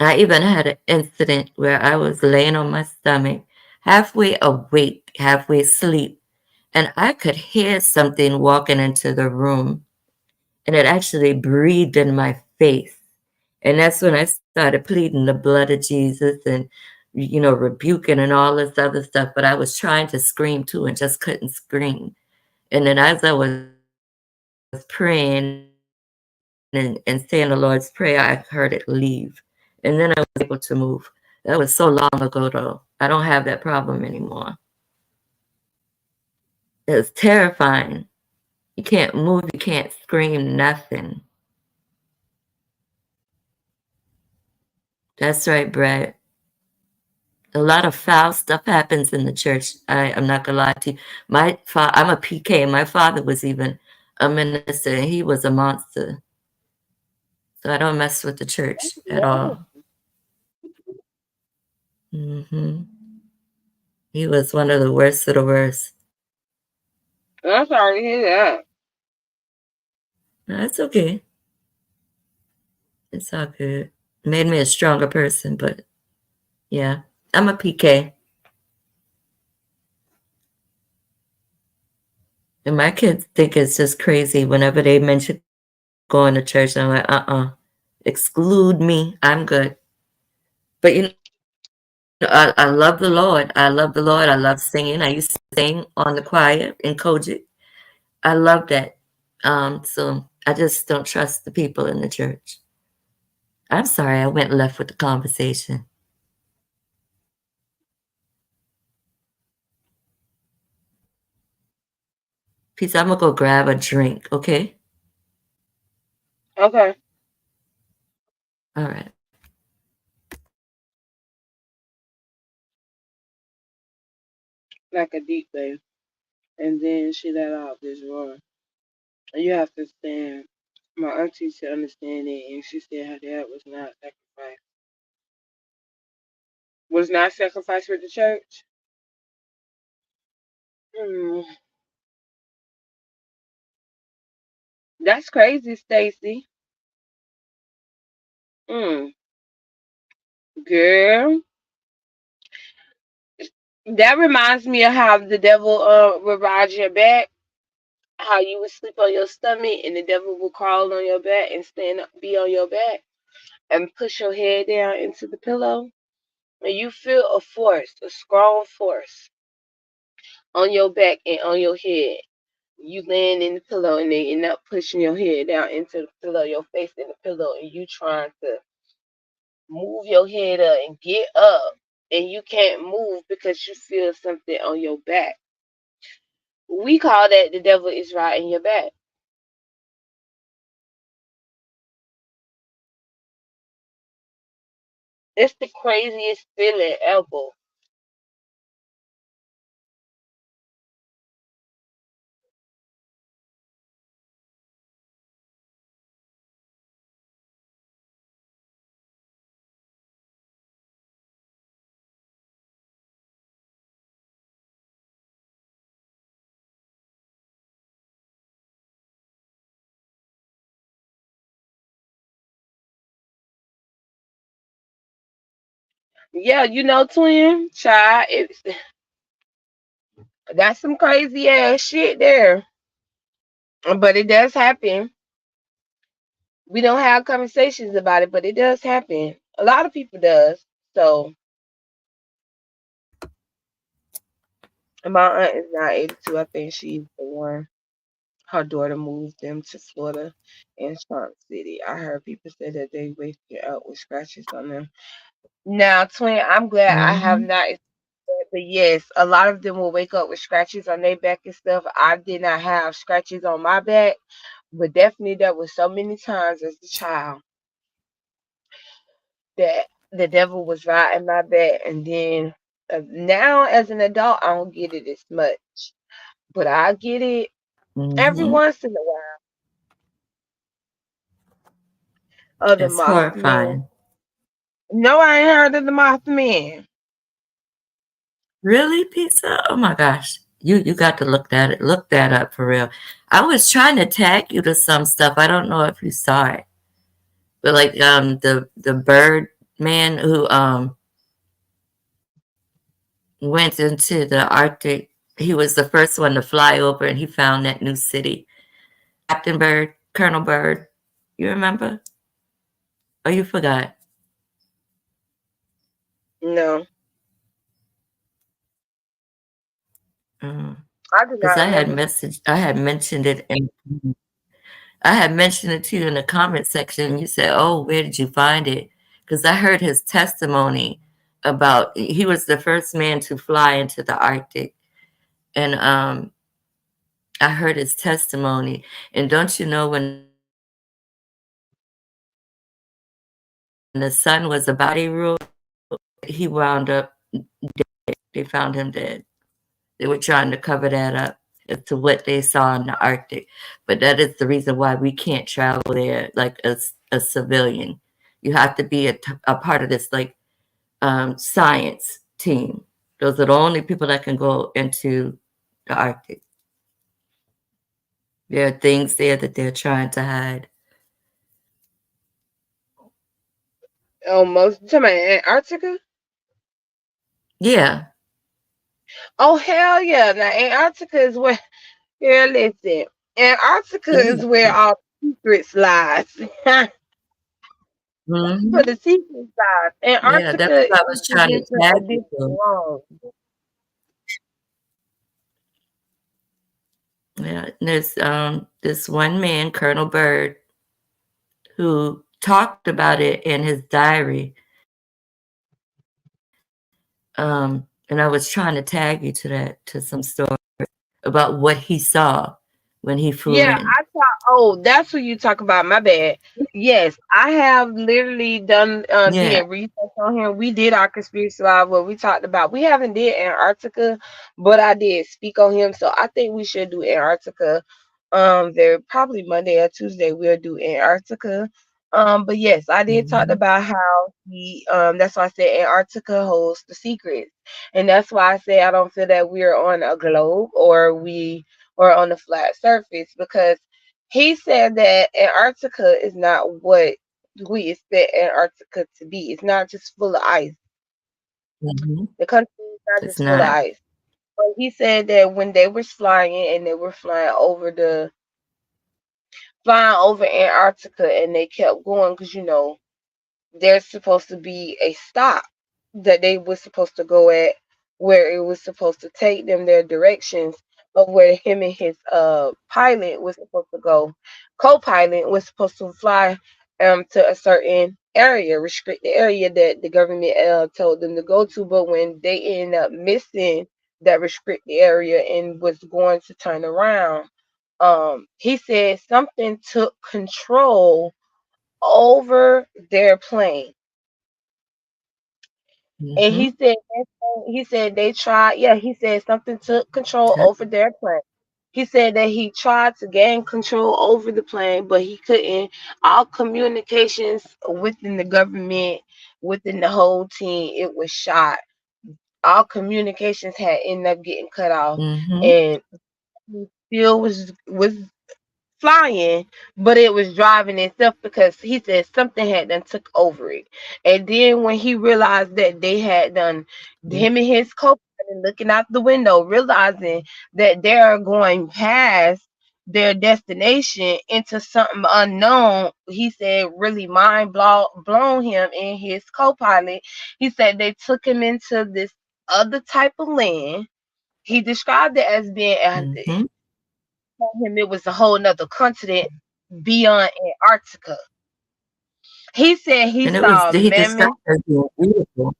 I even had an incident where I was laying on my stomach, halfway awake, halfway asleep, and I could hear something walking into the room, and it actually breathed in my face. And that's when I started pleading the blood of Jesus and, rebuking and all this other stuff. But I was trying to scream too and just couldn't scream. And then as I was praying and saying the Lord's Prayer, I heard it leave. And then I was able to move. That was so long ago, though. I don't have that problem anymore. It was terrifying. You can't move, you can't scream, nothing. That's right, Brett. A lot of foul stuff happens in the church. I'm not gonna lie to you. I'm a PK. My father was even a minister, and he was a monster. So I don't mess with the church at No, all. Hmm. He was one of the worst of the worst. I'm sorry to hear that. No, it's okay. It's all good. Made me a stronger person, but yeah, I'm a PK. And my kids think it's just crazy whenever they mention going to church. I'm like, exclude me. I'm good. But I love the Lord. I love the Lord. I love singing. I used to sing on the choir in Kojic. I love that. So I just don't trust the people in the church. I'm sorry I went left with the conversation. Peace. I'm gonna go grab a drink, okay? Okay, All right. like a deep wave. And then she let out this roar. And you have to stand. My auntie to understand it, and she said her dad was not sacrificed. Was not sacrificed for the church? Hmm. That's crazy, Stacy. Mm. Girl, that reminds me of how the devil would ride your back. How you would sleep on your stomach and the devil will crawl on your back and stand up, be on your back and push your head down into the pillow. And you feel a force, a strong force on your back and on your head. You laying in the pillow and they end up pushing your head down into the pillow, your face in the pillow, and you trying to move your head up and get up. And you can't move because you feel something on your back. We call that the devil is riding your back. It's the craziest feeling ever. Yeah, twin child. That's some crazy ass shit there. But it does happen. We don't have conversations about it, but it does happen. A lot of people does. So my aunt is not 82. I think she's the one. Her daughter moved them to Florida and Trump City. I heard people say that they waked up with scratches on them. Now, twin, I'm glad I have Mm-hmm. not. But yes, a lot of them will wake up with scratches on their back and stuff. I did not have scratches on my back, but definitely there was so many times as a child that the devil was riding my back, and then now as an adult, I don't get it as much, but I get it every Mm-hmm. once in a while. Of the It's Mothman. horrifying. No, I ain't heard of the Mothman. Really, pizza? Oh my gosh. You got to look that up for real. I was trying to tag you to some stuff. I don't know if you saw it. But like the bird man who went into the Arctic, he was the first one to fly over and he found that new city. Captain Bird, Colonel Bird. You remember? Oh, you forgot. No, Because I do not remember. I had mentioned it in I had mentioned it to you in the comment section. And you said, "Oh, where did you find it?" Because I heard his testimony about he was the first man to fly into the Arctic, and I heard his testimony. And don't you know when the sun was about to go down, he wound up. They found him dead. They were trying to cover that up as to what they saw in the Arctic. But that is the reason why we can't travel there like a civilian. You have to be a part of this like science team. Those are the only people that can go into the Arctic. There are things there that they're trying to hide. Oh, most of the time, Antarctica. Yeah. Oh hell yeah! Now Antarctica is where. Here, listen. Antarctica is where all the secrets lies. For Mm-hmm. the secret lies. Yeah, that's Antarctica what I is was trying to a tag you different to. world. Yeah, there's this one man, Colonel Bird, who talked about it in his diary. And I was trying to tag you to some story about what he saw when he flew Yeah, in. I thought. Oh, that's what you talk about. My bad. Yes, I have literally Yeah. did research on him. We did our conspiracy live where we talked about. We haven't did Antarctica, but I did speak on him. So I think we should do Antarctica. There probably Monday or Tuesday we'll do Antarctica. But yes, I did talk Mhm. about how he. That's why I said Antarctica holds the secrets, and that's why I say I don't feel that we're on a globe or on the flat surface because he said that Antarctica is not what we expect Antarctica to be. It's not just full of ice. Mhm. The country is not It's just full of not. ice. But he said that when they were flying and they were flying over Antarctica and they kept going because there's supposed to be a stop that they were supposed to go at where it was supposed to take them their directions of where him and his pilot was supposed to go. Co-pilot was supposed to fly to a certain area, restricted area that the government told them to go to, but when they ended up missing that restricted area and was going to turn around, he said something took control over their plane And Mm-hmm. he said they tried. Yeah, he said something took control over their plane. He said that he tried to gain control over the plane, but he couldn't. All communications within the government, within the whole team, it was shot. All communications had ended up getting cut off, Mm-hmm. and he still was flying, but it was driving itself because he said something had done took over it. And then when he realized that they had done, him and his co-pilot looking out the window, realizing that they're going past their destination into something unknown, he said really blown him and his co-pilot. He said they took him into this other type of land. He described it as being Mm-hmm. told him it was a whole nother continent beyond Antarctica. He said he And it was saw he described mammoth. it as being beautiful.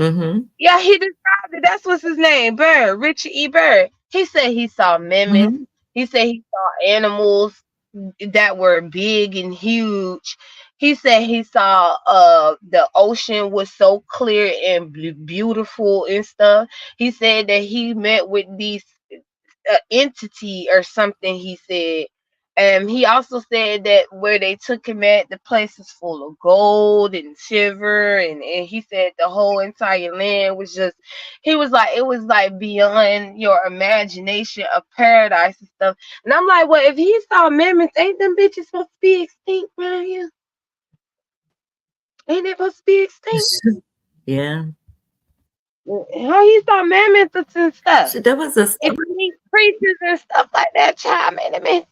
Mm-hmm. Yeah, he described it. That's what's his name, Bird, Richard E. Bird. He said he saw mammoths. Mm-hmm. He said he saw animals that were big and huge. He said he saw the ocean was so clear and beautiful and stuff. He said that he met with these entity or something, he said. And he also said that where they took him at, the place is full of gold and silver. And he said the whole entire land was just, he was like, it was like beyond your imagination of paradise and stuff. And I'm like, well, if he saw mammoths, ain't them bitches supposed to be extinct right here? Ain't they supposed to be extinct? Yeah. How he saw mammoths and stuff? So there was a Extinct creatures and stuff like that, child, man,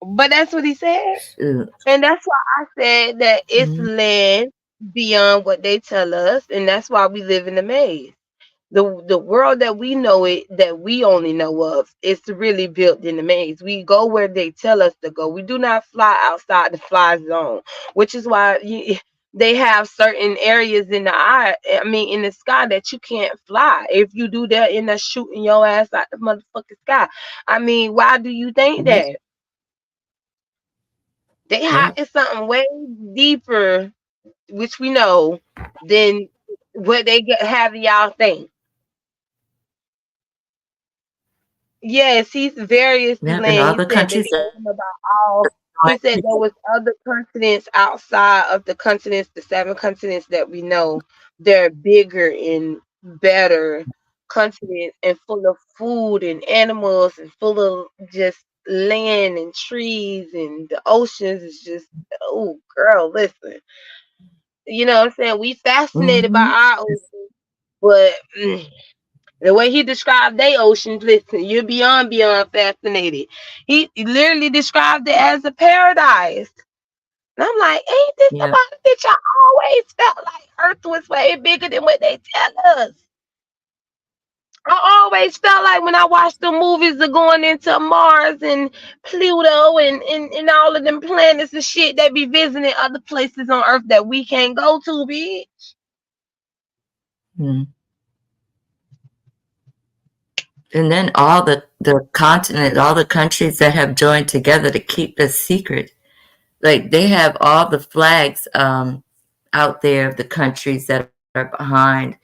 but that's what he said. shoot. And that's why I said that it's Mm-hmm. land beyond what they tell us, and that's why we live in a maze. The world that we know it, that we only know of, is really built in the maze. We go where they tell us to go. We do not fly outside the fly zone, which is why they have certain areas in the eye. I mean, in the sky that you can't fly. If you do that, in the shooting your ass out the motherfucking sky. I mean, why do you think Mm-hmm. that? They Yeah. hiding something way deeper, which we know, than what they get have y'all think. Yes, he's various Yeah. And land. all He the said they countries told that him about all. He said there was other continents outside of the continents, the 7 continents that we know. They're bigger and better continents and full of food and animals and full of just land and trees, and the oceans is just, oh girl, listen. You know what I'm saying? We fascinated by mm-hmm. our ocean, but the way he described their oceans, listen, you're beyond fascinated. He literally described it as a paradise. And I'm like, ain't this Yeah. about it? Bitch, I always felt like Earth was way bigger than what they tell us. I always felt like when I watched the movies of going into Mars and Pluto and all of them planets and shit, they be visiting other places on Earth that we can't go to, bitch. Mm. And then all the continent, all the countries that have joined together to keep this secret. Like they have all the flags out there of the countries that are behind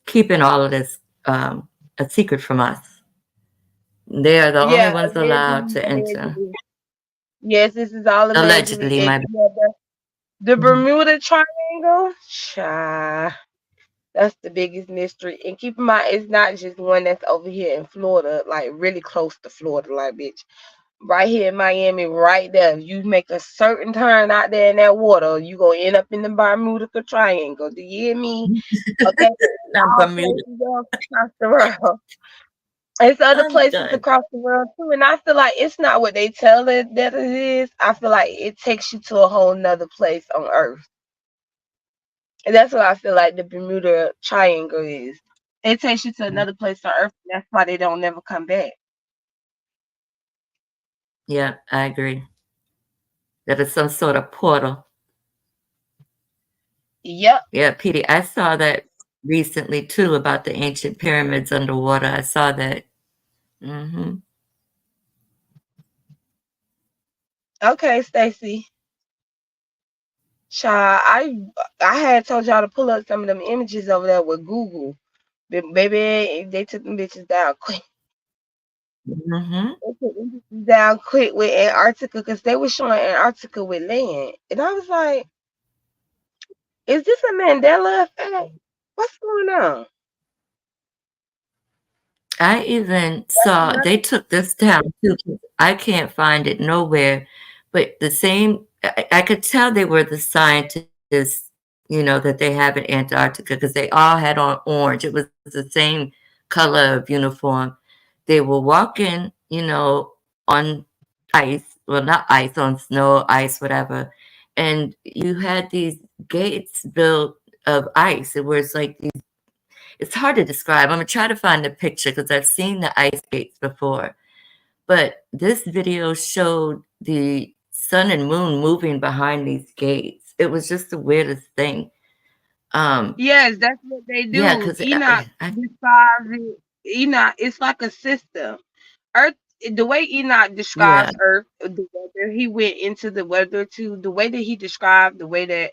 keeping all of this a secret from us. They are the only Yeah, ones allowed to enter. allegedly. Yes, this is all allegedly. Allegedly, And my yeah, the mhm. Bermuda Triangle, child, that's the biggest mystery. And keep in mind, it's not just one that's over here in Florida, like really close to Florida, like bitch. Right here in Miami, right there. If you make a certain turn out there in that water, you gonna end up in the Bermuda Triangle. Do you hear me? Okay, Not all Bermuda. places else across the world. It's other I'm places done. across the world too, and I feel like it's not what they tell it that it is. I feel like it takes you to a whole nother place on Earth, and that's what I feel like the Bermuda Triangle is. It takes you to another place on Earth, and that's why they don't never come back. Yeah, I agree. That is some sort of portal. Yep. Yeah, Petey, I saw that recently too about the ancient pyramids underwater. I saw that. Hmm. Okay, Stacy. Child, I had told y'all to pull up some of them images over there with Google. Baby, they took them bitches down quick. Mm-hmm. They took them bitches down quick with Antarctica because they were showing Antarctica with land. And I was like, is this a Mandela effect? What's going on? I even That's saw another. they took this down too. 'Cause I can't find it nowhere. But the same, I could tell they were the scientists, that they have in Antarctica because they all had on orange. It was the same color of uniform. They were walking, on ice. Well, not ice, on snow, ice, whatever. And you had these gates built of ice. It was like it's hard to describe. I'm gonna try to find a picture because I've seen the ice skates before. But this video showed the sun and moon moving behind these gates. It was just the weirdest thing. Um, Yes, that's what they yeah, do. because Enoch describes it. Enoch, it's like a system. Earth, the way Enoch yeah, describes Earth, the weather, he went into the weather too. The way that he described the way that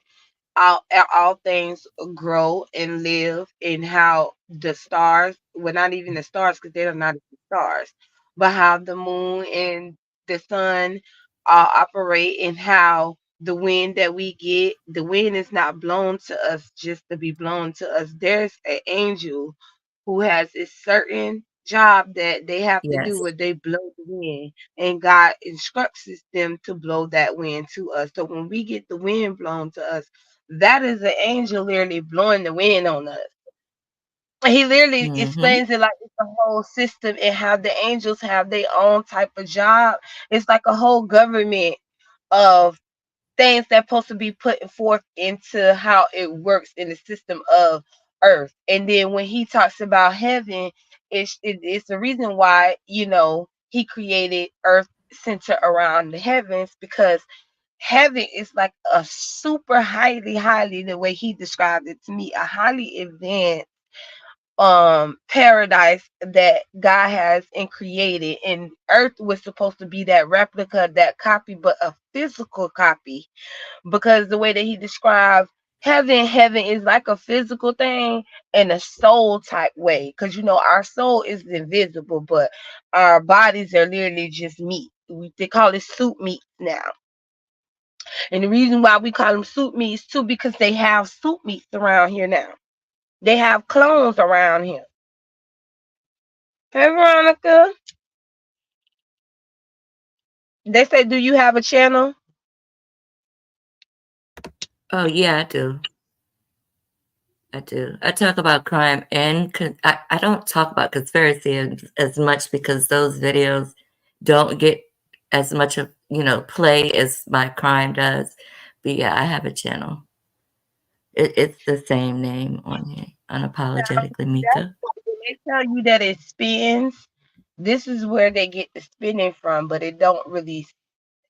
all things grow and live, and how the stars, well, not even the stars because they're not even stars, but how the moon and the sun operate, and how the wind that we get, the wind is not blown to us just to be blown to us. There's an angel who has a certain job that they have to do yes. where they blow the wind, and God instructs them to blow that wind to us. So when we get the wind blown to us, that is an angel literally blowing the wind on us. He literally Mm-hmm. explains it like it's a whole system, and how the angels have their own type of job. It's like a whole government of things that's supposed to be put forth into how it works in the system of earth. And then when he talks about heaven, it's the reason why, he created earth center around the heavens, because heaven is like a super highly, the way he described it to me, a highly advanced paradise that God has and created. And earth was supposed to be that replica, that copy, but a physical copy, because the way that he described heaven is like a physical thing in a soul type way, because our soul is invisible, but our bodies are literally just meat. They call it soup meat now. And the reason why we call them soup meats too, because they have soup meats around here now. They have clones around here. Hey, Veronica. They say, do you have a channel? Oh yeah, I do. I do. I talk about crime and I don't talk about conspiracy as much because those videos don't get as much of play as my crime does. But yeah, I have a channel. It's the same name on here, Now, unapologetically that's Mika. why when they tell you that it spins, this is where they get the spinning from, but it don't really.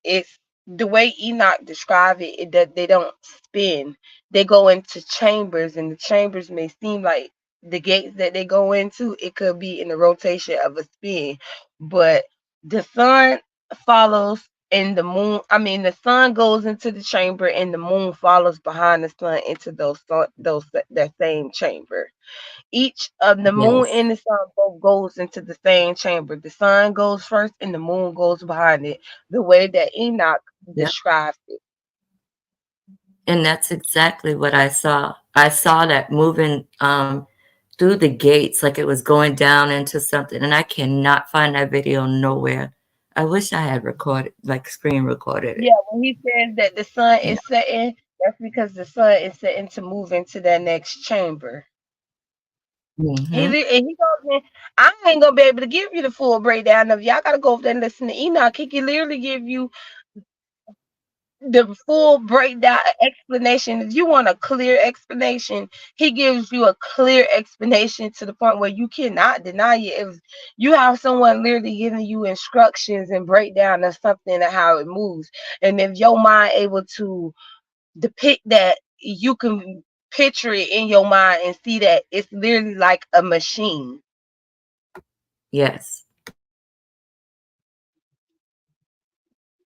It's the way Enoch described it, that they don't spin. They go into chambers, and the chambers may seem like the gates that they go into, it could be in the rotation of a spin. But the sun follows, and the moon, I mean, the sun goes into the chamber, and the moon follows behind the sun into that same chamber. Each of the moon Yes. and the sun both goes into the same chamber. The sun goes first and the moon goes behind it, the way that Enoch Yep. describes it. And that's exactly what I saw. I saw that moving through the gates like it was going down into something, and I cannot find that video nowhere. I wish I had recorded, like screen recorded Yeah, it. when he says that the sun Yeah. is setting, that's because the sun is setting to move into that next chamber. Hmm. And he goes in. I ain't gonna be able to give you the full breakdown of, y'all gotta go over there and listen to Enoch. He can literally give you the full breakdown explanation. If you want a clear explanation, he gives you a clear explanation to the point where you cannot deny it. If you have someone literally giving you instructions and breakdown of something and how it moves, and if your mind able to depict that, you can picture it in your mind and see that it's literally like a machine. Yes.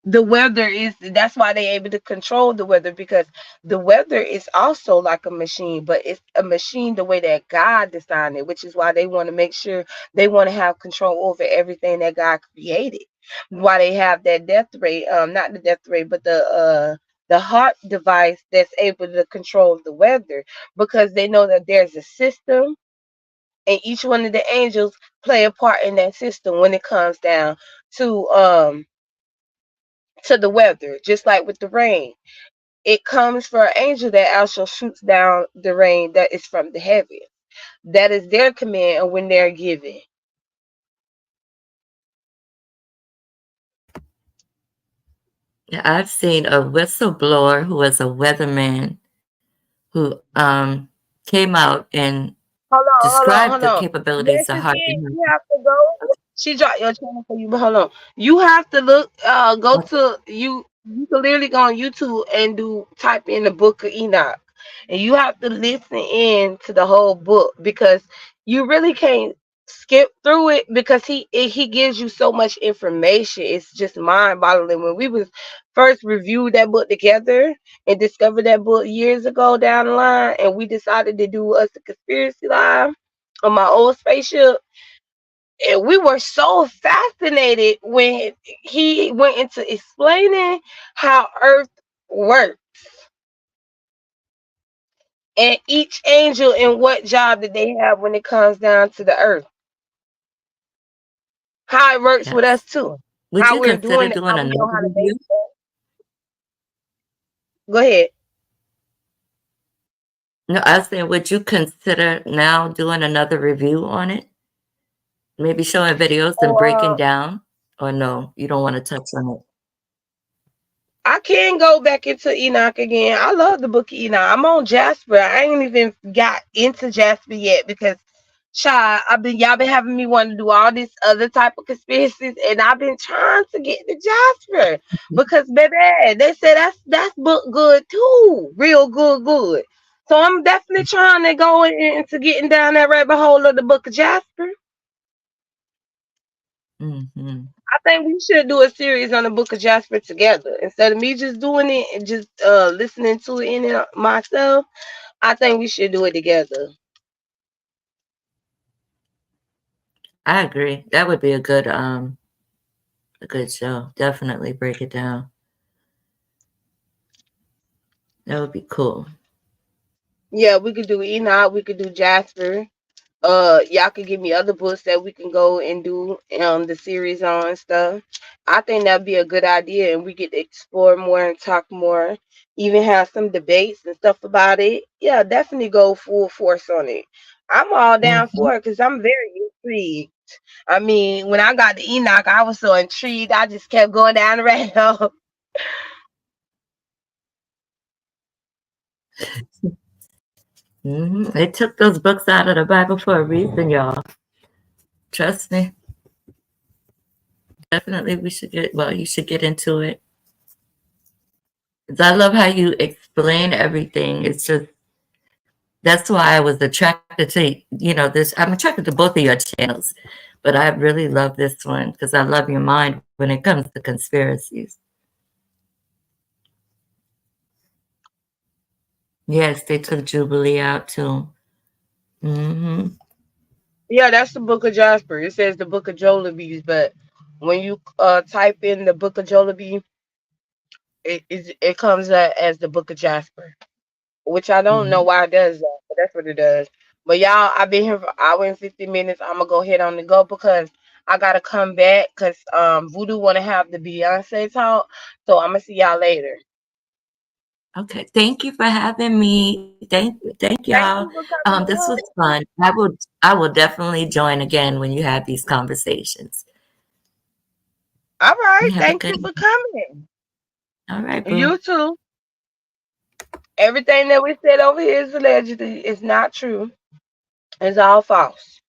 The weather is, that's why they able to control the weather, because the weather is also like a machine, but it's a machine the way that God designed it, which is why they want to make sure they want to have control over everything that God created. Why they have that death rate, not the death rate, but the heart device that's able to control the weather, because they know that there's a system, and each one of the angels play a part in that system when it comes down to the weather, just like with the rain. It comes for an angel that also shoots down the rain that is from the heaven. That is their command when they're given. Yeah, I've seen a whistleblower who was a weatherman who came out and Hold on, hold on, described hold the on. capabilities Yes, of you heart can. and You have to go. She dropped your channel for you, but hold on. You have to look. Go heart. to you. You can literally go on YouTube and type in the Book of Enoch, and you have to listen in to the whole book, because you really can't skip through it, because he gives you so much information. It's just mind boggling. When we was first reviewed that book together and discovered that book years ago down the line, and we decided to do us a conspiracy live on my old spaceship, and we were so fascinated when he went into explaining how Earth works, and each angel and what job that they have when it comes down to the Earth, how it works with us Yes. too, Would how you we're consider doing it, doing how we know another how to make review? it. Go ahead. No, I was saying, would you consider now doing another review on it? Maybe showing videos and breaking So down? Or no, you don't want to touch on it? I can go back into Enoch again. I love the book of Enoch. I'm on Jasper. I ain't even got into Jasper yet, because y'all been having me want to do all these other type of conspiracies, and I've been trying to get to Jasper, because baby, they say that's book good too, real good, good. So I'm definitely trying to go into getting down that rabbit hole of the book of Jasper. Hmm. I think we should do a series on the Book of Jasper together, instead of me just doing it and just listening to it in it myself. I think we should do it together. I agree. That would be a good show. Definitely break it down. That would be cool. Yeah, we could do Enoch. We could do Jasper. Y'all could give me other books that we can go and do the series on and stuff. I think that'd be a good idea, and we could explore more and talk more. Even have some debates and stuff about it. Yeah, definitely go full force on it. I'm all down Hmm. for it, because I'm very intrigued. I mean, when I got to Enoch, I was so intrigued. I just kept going down the rabbit hole. Hmm. They took those books out of the Bible for a reason, y'all. Trust me. Definitely, we should get. Well, you should get into it. 'Cause I love how you explain everything. It's just that's why I was attracted to this. I'm attracted to both of your channels, but I really love this one because I love your mind when it comes to conspiracies. Yes, they took Jubilee out too. Hmm. Yeah, that's the Book of Jasper. It says the Book of Jollibee, but when you type in the Book of Jollibee, it comes out as the Book of Jasper, which I don't know Hmm. why it does that, but that's what it does. But y'all, I've been here for an hour and 50 minutes. I'm gonna go ahead on the go, because I gotta come back, because Voodoo wanna have the Beyonce talk. So I'm gonna see y'all later. Okay, thank you for having me. Thank y'all. Thank you for coming This was on. fun. I will definitely join again when you have these conversations. All right, You have a thank good. you for coming. All right, boo. You too. Everything that we said over here is allegedly is not true. It's all false.